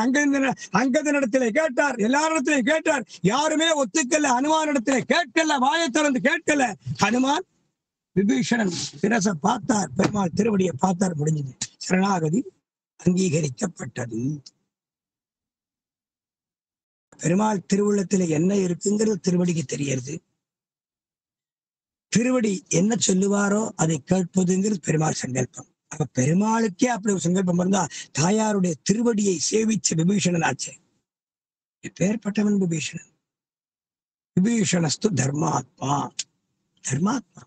அங்கதனிடத்திலே கேட்டார், எல்லாரிடத்திலையும் கேட்டார். யாருமே ஒத்துக்கல. ஹனுமானிடத்திலே கேட்கல, வாயை திறந்து கேட்கல. ஹனுமான் விபீஷணன் சிரசை பார்த்தார், பெருமாள் திருவடியை பார்த்தார், முடிஞ்சது. சரணாகதி அங்கீகரிக்கப்பட்டது. பெருமாள் திருவுள்ளத்துல என்ன இருக்குங்கிறது திருவடிக்கு தெரியறது. திருவடி என்ன சொல்லுவாரோ அதை கேட்பதுங்கிறது பெருமாள் சங்கல்பம். அப்ப பெருமாளுக்கே அப்படி ஒரு சங்கல்பம் இருந்தா, தாயாருடைய திருவடியை சேவிச்ச விபீஷணன் ஆச்சு. எப்பேற்பட்டவன் விபீஷணன்? விபீஷணஸ்து தர்மாத்மா. தர்மாத்மா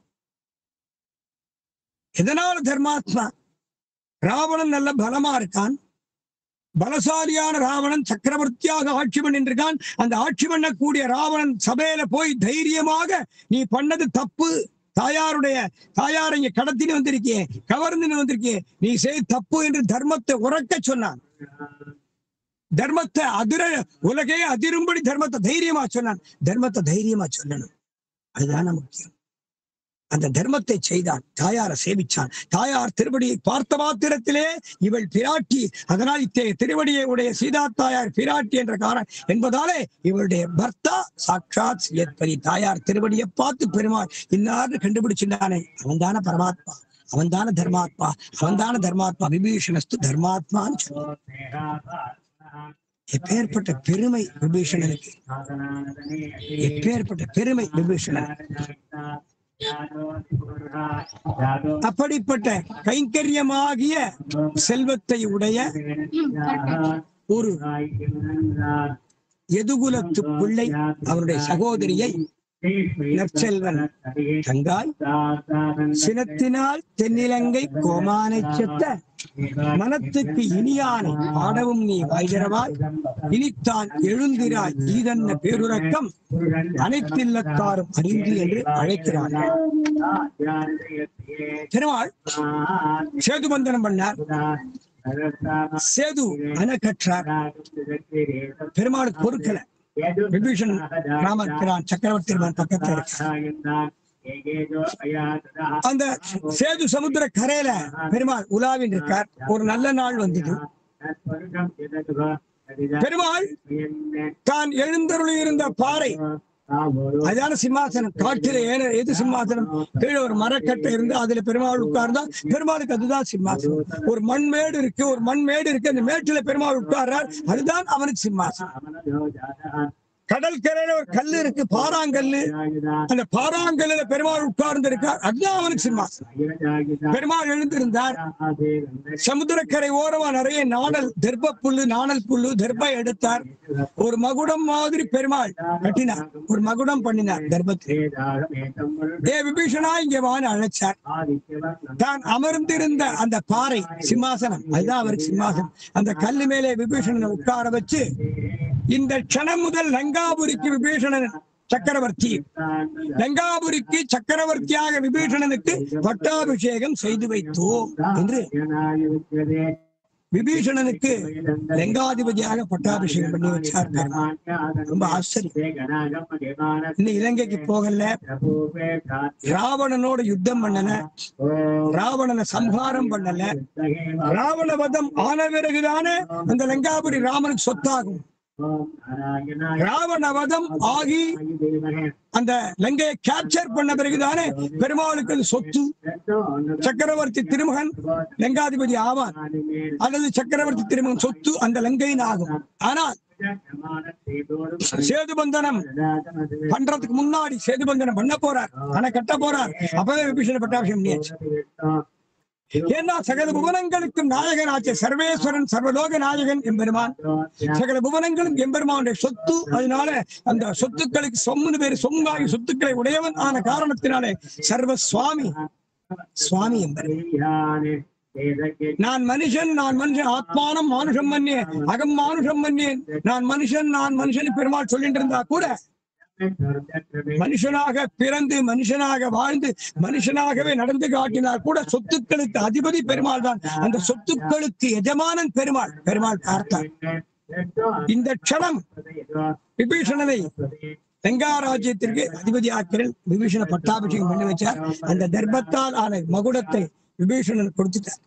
எதனால தர்மாத்மா? ராவணன் நல்ல பலமா இருக்கான். பலசாலியான ராவணன் சக்கரவர்த்தியாக ஆட்சி பண்ணிருக்கான். அந்த ஆட்சி பண்ணக்கூடிய ராவணன் சபையில போய் தைரியமாக, நீ பண்ணது தப்பு, தாயாரை இங்க கடத்தின்னு வந்திருக்கே, கவர்ந்துன்னு வந்திருக்கே, நீ செய் தப்பு என்று தர்மத்தை உறக்க சொன்னான். தர்மத்தை உலகே அதிரும்படி தர்மத்தை தைரியமா சொன்னான். தர்மத்தை தைரியமா சொல்லணும், அதுதான முக்கியம். அந்த தர்மத்தை செய்தான். தாயாரை சேவிச்சான். தாயார் திருவடியை பார்த்த மாத்திரத்திலே இவள் பிராட்டி, அதனால் இத்தகைய திருவடியை உடைய சீதா தாயார் பிராட்டி என்ற காரணம் என்பதாலே இவளுடைய பர்த்தா சாட்சாத் சியத்பரி. தாயார் திருவடியை பார்த்து பெருமாள் இன்னார்னு கண்டுபிடிச்சிருந்தானே, அவன்தான பரமாத்மா, அவன்தான தர்மாத்மா, அவன்தான தர்மாத்மா. விபீஷணஸ்து தர்மாத்மான்னு சொன்னான். எப்பேற்பட்ட பெருமை விபீஷணனுக்கு, எப்பேற்பட்ட பெருமை விபீஷணனுக்கு. அப்படிப்பட்ட கைங்கரியமாகிய செல்வத்தை உடைய ஒரு எதுகுலத்து பிள்ளை அவருடைய சகோதரியை நற்செல்வன் தங்காய் சினத்தினால் தென்னிலங்கை கோமானை செத்த மனத்துக்கு இனியானை ஆடவும் நீ வாய்கிறவாய் இனித்தான் எழுந்திராய் ஈதன்ன பேருறக்கம் அனைத்தில்லத்தாரும் அறிந்து என்று அழைக்கிறார்கள். பெருமாள் சேதுபந்தனம் பண்ணார். சேது அணை கற்றார். பெருமாளுக்கு பொறுக்கல. விபீஷன் ராமன் சக்கரவர்த்தி பக்கத்துல இருக்கார். அந்த சேது சமுத்திர கரையில பெருமாள் உலாவின் இருக்கார். ஒரு நல்ல நாள் வந்தது. பெருமாள் தான் எழுந்தருளி இருந்த பாறை அதான சிம்மாசனம். காட்டில எது சிம்மாசனம்? கீழே ஒரு மரக்கட்டை இருந்து அதுல பெருமாள் உட்கார்ந்தா பெருமாளுக்கு அதுதான் சிம்மாசனம். ஒரு மண்மேடு இருக்கு, ஒரு மண்மேடு இருக்கு, அந்த மேட்டுல பெருமாள் உட்கார்றார், அதுதான் அவனுக்கு சிம்மாசனம். கடல் கரையில ஒரு கல்லு இருக்கு, பாறாங்கல்லு. அந்த பாறாங்கல்ல பெருமாள் உட்கார்ந்து இருக்கார், அதுதான் அவனுக்கு சிம்மாசனம். பெருமாள் எழுந்திருந்தார். சமுத்திரக்கரை ஓரமா நிறைய நாணல் தெர்ப புல்லு, நாணல் புல்லு தெர்பை எடுத்தார். ஒரு மகுடம் மாதிரி பெருமாள் கட்டினார், ஒரு மகுடம் பண்ணினார் தர்பத்தில். விபீஷணா இங்க வான்னு அழைச்சார். தான் அமர்ந்திருந்த அந்த பாறை சிம்மாசனம், அதுதான் அவருக்கு சிம்மாசனம். அந்த கல்லு மேலே விபீஷணனை உட்கார வச்சு இந்த க்ஷணம் முதல் லங்காபுரிக்கு விபீஷணன் சக்கரவர்த்தி, லங்காபுரிக்கு சக்கரவர்த்தியாக விபீஷணனுக்கு பட்டாபிஷேகம் செய்து வைத்தோம் என்று விபீஷணனுக்கு லங்காதிபதியாக பட்டாபிஷேகம் பண்ணி வச்சார். ரொம்ப ஆச்சரியம். இன்னும் இலங்கைக்கு போகல, ராவணனோட யுத்தம் பண்ணல, ராவணனை சம்ஹாரம் பண்ணல. ராவண வதம் ஆன பிறகுதானே அந்த லங்காபுரி ராமனுக்கு சொத்தாகும். ராவணவதம் ஆகி அந்த லங்கையை கேப்சர் பண்ண பிறகுதானே பெருமாளுக்கு சொத்து. சக்கரவர்த்தி திருமகன் லங்காதிபதி ஆவான், அல்லது சக்கரவர்த்தி திருமகன் சொத்து அந்த லங்கையின் ஆகும். ஆனால் சேதுபந்தனம் பண்றதுக்கு முன்னாடி சேதுபந்தனம் பண்ண போறார், ஆனா கட்ட போறார். அப்பவே விபீஷண பட்டாபிஷேகம் பண்ணியாச்சு. ஏன்னா சகல புவனங்களுக்கும் நாயகன் ஆச்சு சர்வேஸ்வரன், சர்வலோக நாயகன் எம்பெருமான். சகல புவனங்களும் எம்பெருமானுடைய சொத்து. அதனால அந்த சொத்துக்களுக்கு சொம்முன்னு பேரு, சொங்காகி சொத்துக்களை உடையவன் ஆன காரணத்தினாலே சர்வ சுவாமி, சுவாமி எம்பெருமான். நான் மனுஷன், நான் மனுஷன், ஆத்மானம் மானுஷம் மன்னியே, அகம் மானுஷம் மன்னியேன். நான் மனுஷன், நான் மனுஷன் பெருமாள் சொல்லிட்டு இருந்தா கூட மனுஷனாக பிறந்து மனுஷனாக வாழ்ந்து மனுஷனாகவே நடந்து காட்டினார் கூட சொத்துக்களுக்கு அதிபதி பெருமாள் தான். அந்த சொத்துக்களுக்கு எஜமானன் பெருமாள். பெருமாள் பார்த்தார். இந்த க்ஷணம் விபீஷணனை லங்கா ராஜ்யத்திற்கு அதிபதி ஆக்கிறேன். விபீஷண பட்டாபிஷேகம் பண்ணி வச்சார். அந்த தர்பத்தால் ஆன மகுடத்தை விபீஷணன் கொடுத்துட்டார்.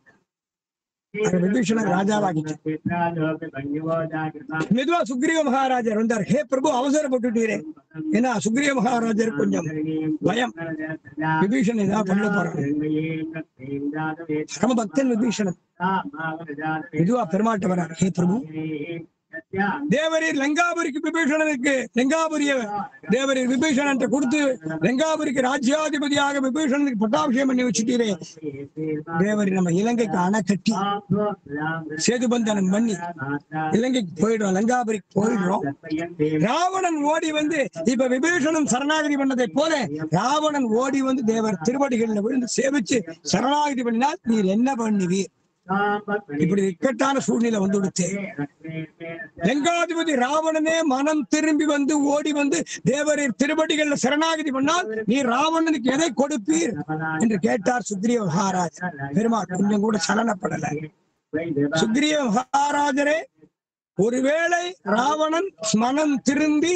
விபீஷணன் ராஜாவாகிட்டார். மெதுவா சுக்ரீவ மகாராஜர் வந்தார். ஹே பிரபு, அவசரப்பட்டுட்டீரே. ஏன்னா சுக்ரீவ மகாராஜர் கொஞ்சம் பயம், விபீஷணன் ஏதாவது பண்ண போறாங்க. பரம பக்தன் விபீஷணன். மெதுவா பெருமாட்ட வரார். ஹே பிரபு, தேவரீர் லங்காபுரிக்கு விபீஷணனுக்கு லங்காபுரிய தேவரீர் விபீஷணன் கொடுத்து லங்காபுரிக்கு ராஜ்யாதிபதியாக விபீஷணனுக்கு பட்டாபிஷேகம் பண்ணி வச்சுட்டீரே. தேவரி நம்ம இலங்கைக்கு அணை கட்டி சேதுபந்தனம் பண்ணி இலங்கைக்கு போயிடுறோம், லங்காபுரிக்கு போயிடுறோம். ராவணன் ஓடி வந்து இப்ப விபீஷணன் சரணாகதி பண்ணதை போல ராவணன் ஓடி வந்து தேவர் திருவடிகளில் விழுந்து சேவிச்சு சரணாகதி பண்ணினால் நீர் என்ன பண்ணுவீர்? இப்படி இக்கட்டான சூழ்நிலை வந்து கொடுத்து லங்காதிபதி ராவணனே மனம் திரும்பி வந்து ஓடி வந்து தேவரின் திருவடிகள்ல சரணாகதி பண்ணால் நீ ராவணனுக்கு எதை கொடுப்பீர் என்று கேட்டார் சுக்ரீவ மகாராஜர். பெருமாள் கொஞ்சம் கூட சலனப்படல. சுக்ரீவ மகாராஜரே, ஒருவேளை ராவணன் மனம் திரும்பி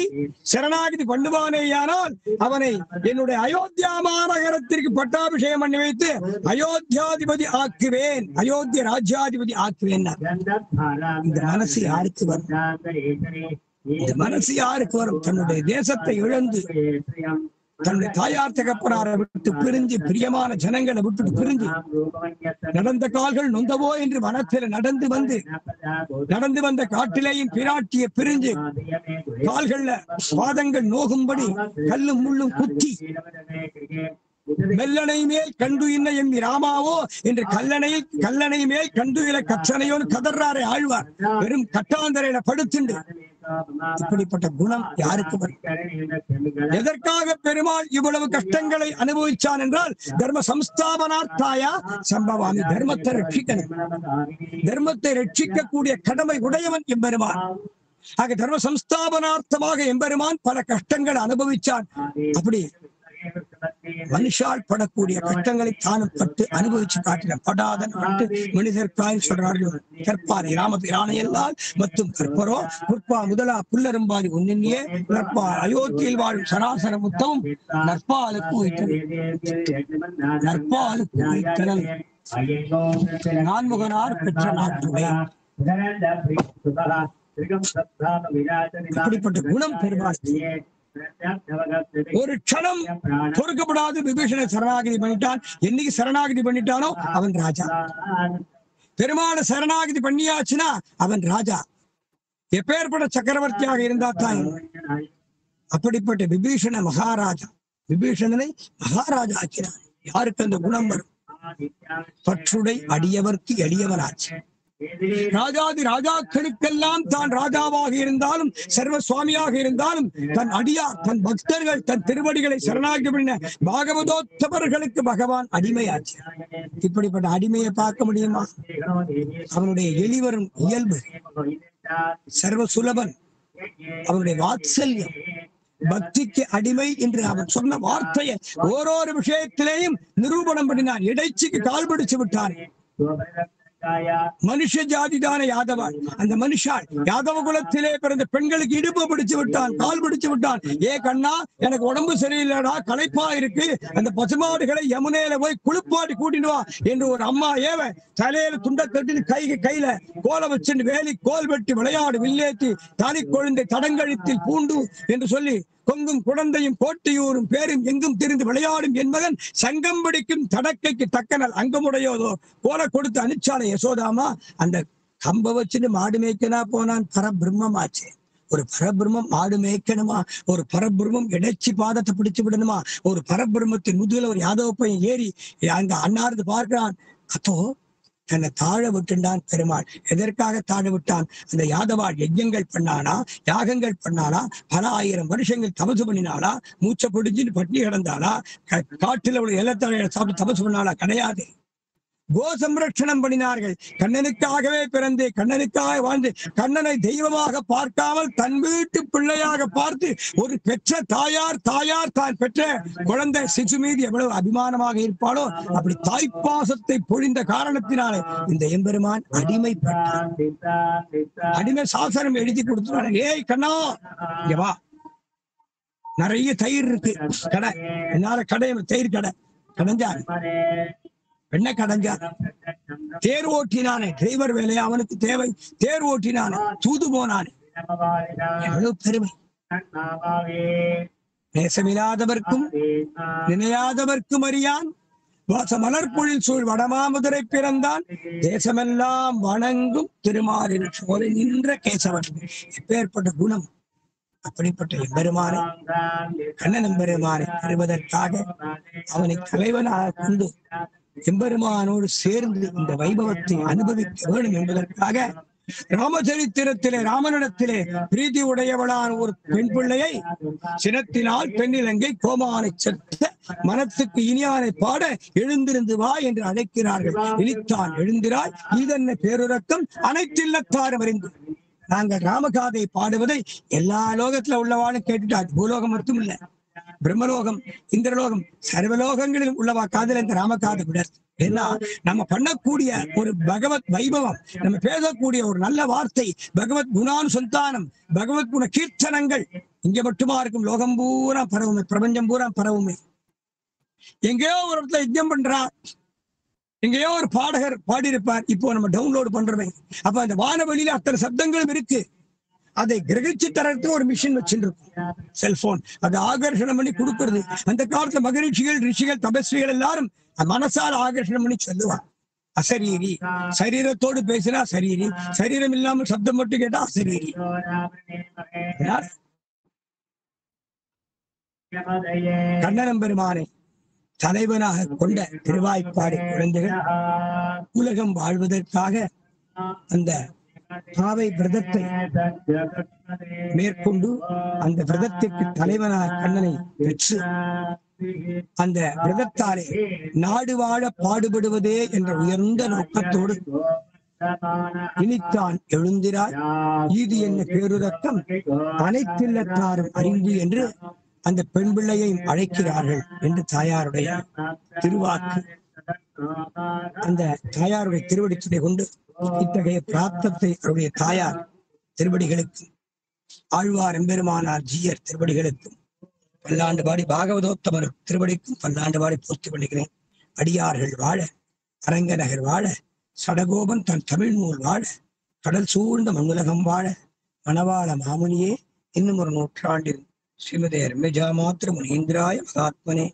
சரணாகதி பண்ணுவானேயானால் அவனை என்னுடைய அயோத்தியா மாநகரத்திற்கு பட்டாபிஷேகம் பண்ணி வைத்து அயோத்தியாதிபதி ஆக்குவேன், அயோத்திய ராஜ்யாதிபதி ஆக்குவேன். இந்த மனசு யாருக்கு வரும்? இந்த மனசு யாருக்கு வரும்? தன்னுடைய தேசத்தை இழந்து தன்னுடைய தாயார் தகப்பனாரை விட்டு பிரிஞ்சு பிரியமான ஜனங்களை விட்டு பிரிஞ்சு நடந்த கால்கள் நொந்தவோ என்று வனத்தில் நடந்து வந்த காட்டிலேயும் பிராட்டிய பிரிஞ்சு கால்கள்ல பாதங்கள் நோகும்படி கல்லும் முள்ளும் குத்தி மெல்லனை மேல் கண்டுயின எம்பி ராமாவோ என்று கல்லணை மேல் கண்டுயில கற்றனையோன்னு கதர்றாரே ஆழ்வார். வெறும் கட்டாந்தரையில படுத்துண்டு. இப்படிப்பட்ட குணம் யாருக்கு வரும்? எதற்காக பெருமாள் இவ்வளவு கஷ்டங்களை அனுபவிச்சான் என்றால், தர்ம சம்ஸ்தாபனார்த்தாயா சம்பவாமி, தர்மத்தை ரட்சிக்கணும். தர்மத்தை ரட்சிக்கக்கூடிய கடமை உடையவன் எம்பெருமான். ஆக தர்ம சம்ஸ்தாபனார்த்தமாக எம்பெருமான் பல கஷ்டங்களை அனுபவிச்சான். அப்படி மனுஷால் படக்கூடிய கஷ்டங்களை தானும் பட்டு அனுபவிச்சு காட்டின படாதன் பட்டு மனிதர்காய் சொல்றார்கள். கற்பாரி ராமபிரானை எல்லால் மற்றும் கற்பரோ புற்பா முதலா புல்லரும்பாரி உன்னியே நற்பால் அயோத்தியில் வாழும் சராசர முத்தமும் நற்பாலுக்கு உயிர்த்தது. நற்பாலுக்கு உயிர்த்தனல் நான்முகனார் பெற்ற நாட்டுடைய அப்படிப்பட்ட குணம் பெருமாள். ஒரு க்ஷணம் பொறுக்கப்படாது விபீஷண சரணாகதி பண்ணிட்டான். என்னைக்கு சரணாகதி பண்ணிட்டானோ அவன் ராஜா. பெருமாளை சரணாகதி பண்ணியாச்சுன்னா அவன் ராஜா. எப்பேற்பட்ட சக்கரவர்த்தியாக இருந்தா தான். அப்படிப்பட்ட விபீஷண மகாராஜா, விபீஷணனை மகாராஜா ஆக்கினான். யாருக்கு அந்த குணம் வரும்? பற்றுடை அடியவர்க்கு எளியவனாச்சு. ராஜாதி ராஜாக்களுக்கெல்லாம் தான் ராஜாவாக இருந்தாலும் சர்வ சுவாமியாக இருந்தாலும் தன் அடியார் தன் பக்தர்கள் தன் திருவடிகளை சரணாகி பண்ண பாகவதோத்தவர்களுக்கு பகவான் அடிமையாச்சு. இப்படிப்பட்ட அடிமையை பார்க்க முடியுமா? அவனுடைய எளிவரும் இயல்பு, சர்வ சுலபன், அவனுடைய வாத்சல்யம், பக்திக்கு அடிமை என்று அவன் சொன்ன வார்த்தையை ஓரொரு விஷயத்திலேயும் நிரூபணம் பண்ணினான். இடைச்சிக்கு கால் பிடிச்சு விட்டான். மனுஷ ஜாதிதான யாதவா, அந்த மனுஷால் யாதவ குலத்திலே பிறந்த பெண்களுக்கு இடுப்பு பிடிச்சு விட்டான், கால் பிடிச்சு விட்டான். ஏ கண்ணா, எனக்கு உடம்பு சரியில்லடா, களைப்பா இருக்கு, அந்த பசுமாடுகளை யமுனையில போய் குளிப்பாட்டி கூட்டிட்டு வா என்று ஒரு அம்மா ஏவ தலையில துண்ட கட்டி கையில கோலை வச்சு வேலி கோல் வெட்டி விளையாடு வில்லேத்தி தாலி கொழுந்தை தடங்கழித்தில் பூண்டு என்று சொல்லி கொங்கும் குழந்தையும் கோட்டியூரும் பேரும் எங்கும் திரிந்து விளையாடும் என் மகன் சங்கம் பிடிக்கும் தடக்கைக்கு தக்கனல் அங்கமுடையோதோ கோலை கொடுத்து அனுச்சாலை யசோதாமா. அந்த கம்ப வச்சுட்டு மாடு மேய்க்கனா போனான். பரபிரம்மமாச்சு. ஒரு பரபிரம்மம் மாடு மேய்க்கணுமா? ஒரு பரபிரம்மம் இடைச்சி பாதத்தை பிடிச்சு விடணுமா? ஒரு பரபிரம்மத்தின் முதுகுல ஒரு யாதவ பையன் ஏறி அங்க அண்ணார்ந்து பார்க்கிறான். அப்போ தன்னை தாழ விட்டுண்டான் பெருமாள். எதற்காக தாழ விட்டான்? அந்த யாதவாள் யஜ்யங்கள் பண்ணானா, யாகங்கள் பண்ணானா, பல ஆயிரம் வருஷங்கள் தபசு பண்ணினாளா, மூச்சை பிடிச்சிட்டு பட்டினி கிடந்தாளா, காட்டுல உள்ள இலத்தலையில சாப்பிட்டு தபசு பண்ணாளா? கிடையாது. கோ சம்ரட்சணம் பண்ணினார்கள். கண்ணனுக்காகவே பிறந்து கண்ணனுக்காக வாழ்ந்து கண்ணனை தெய்வமாக பார்க்காமல் தன் வீட்டு பிள்ளையாக பார்த்து ஒரு பெற்ற தாயார் தான் பெற்ற குழந்தை சிசு மீது எவ்வளவு அபிமானமாக இருப்பாளோ அப்படி தாய்ப்பாசத்தை பொழிந்த காரணத்தினாலே இந்த எம்பெருமான் அடிமைப்பட்டான். அடிமை சாசனம் எழுதி கொடுத்துட்டாங்க. ஏய் கண்ணா, இங்க வா, நிறைய தயிர் இருக்கு கடை, என்னால கடை தயிர் கடை கடைஞ்சாரு. என்ன கடைஞ்சார்? தேர் ஓட்டினானே, டிரைவர் வேலையா அவனுக்கு தேவை. தேர் ஓட்டினானே, தூது போனானே, எவ்வளவு பெருமை. நேசமில்லாதவர்க்கும் நினையாதவர்க்கும் அறியான் வாச மலர்பொழில் சூழ் வடமாமுதுரை பிறந்தான் தேசமெல்லாம் வணங்கும் திருமாலின் சோலை நின்ற கேசவன். எப்பேற்பட்ட குணம்! அப்படிப்பட்ட எம்பெருமானை, கண்ணன் எம்பெருமானை பெறுவதற்காக அவனை தலைவனாக கொண்டு எம்பெருமானோடு சேர்ந்து இந்த வைபவத்தை அனுபவிக்க வேண்டும் என்பதற்காக ராமச்சரித்திரத்திலே ராமனிடத்திலே பிரீதி உடையவளான ஒரு பெண் பிள்ளையை சினத்தினால் பெண்ணிலங்கை கோமானை செத்த மனத்துக்கு இனியானை பாட எழுந்திருந்து வா என்று அழைக்கிறார்கள். இனித்தான் எழுந்திராய், இதென்ன பேருறக்கம் அனைத்தில்லத்தாரும் அறிந்து. நாங்கள் ராமகாதை பாடுவதை எல்லா லோகத்துல உள்ளவாளும் கேட்டுட்டார். பூலோகம் மட்டும் இல்ல, பிரம்மலோகம், இந்திரலோகம், சர்வலோகங்களிலும் உள்ளவா காதல் இந்த ராமகாதை விடர். ஏன்னா நம்ம பண்ணக்கூடிய ஒரு பகவத் வைபவம், நம்ம பேசக்கூடிய ஒரு நல்ல வார்த்தை, பகவத் குணானு சந்தானம், பகவத் குண கீர்த்தனங்கள் இங்க மட்டுமா இருக்கும்? லோகம் பூரா பரவுமே, பிரபஞ்சம் பூரா பரவுமே. எங்கேயோ ஒரு இடத்துல யஜ்ஞம் பண்றார், எங்கேயோ ஒரு பாடகர் பாடியிருப்பார், இப்போ நம்ம டவுன்லோடு பண்றோமே. அப்ப அந்த வானவெளியில அத்தனை சப்தங்களும் இருக்கு. அதை கிரகிச்சு தரத்துக்கு ஒரு மிஷின் வச்சுருக்கும், செல்போன். அதை ஆகர்ஷணம் பண்ணி கொடுக்கறது. அந்த காலத்துல மகரிஷிகள், ரிஷிகள், தபஸ்விகள் எல்லாரும் மனசால ஆகர்ஷணம் பண்ணி சொல்லுவார். அசரீரி, சரீரத்தோடு பேசினா சரீரி, சரீரம் இல்லாமல் சப்தம் மட்டும் கேட்டா அசரீரி. கண்ணனம் பெருமானை தலைவனாக கொண்ட திருவாய்ப்பாடி குழந்தைகள் உலகம் வாழ்வதற்காக அந்த பாவை விரதத்தை மேற்கொண்டு அந்த விரதத்திற்கு தலைவனாக கண்ணனை பெற்று அந்த விரதத்தாலே நாடு வாழ பாடுபடுவதே என்ற உயர்ந்த நோக்கத்தோடு இனித்தான் எழுந்திராய் ஈது என்ன பேருரக்கம் அனைத்தில்லத்தாரும் அறிந்து என்று அந்த பெண் பிள்ளையையும் அழைக்கிறார்கள் என்று தாயாருடைய திருவாக்கு. அந்த தாயாருடைய திருவடித்துறை கொண்டு இத்தகைய பிராப்தத்தை அவருடைய தாயார் திருவடிகளுக்கும் ஆழ்வார் எம்பெருமானார் ஜீயர் திருவடிகளுக்கும் பல்லாண்டு பாடி பாகவதோத்தமர் திருவடிக்கும் பல்லாண்டு பாடி பூர்த்தி பண்ணுகிறேன். அடியார்கள் வாழ, அரங்கநகர் வாழ, சடகோபன் தன் தமிழ் நூல் வாழ, கடல் சூழ்ந்த மண்ணுலகம் வாழ, மணவாள மாமுனியே இன்னும் ஒரு நூற்றாண்டில் ஸ்ரீமதே ரம்யஜா மாத்திர முனீந்திராய மகாத்மனே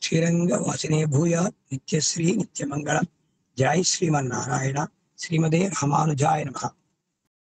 ஸ்ரீரங்க வாசினே பூயாத் நித்யஸ்ரீ நித்யமங்கலம். ஜெய் ஸ்ரீமன் நாராயணா. ஸ்ரீமதே ராமானுஜாய நமஹ.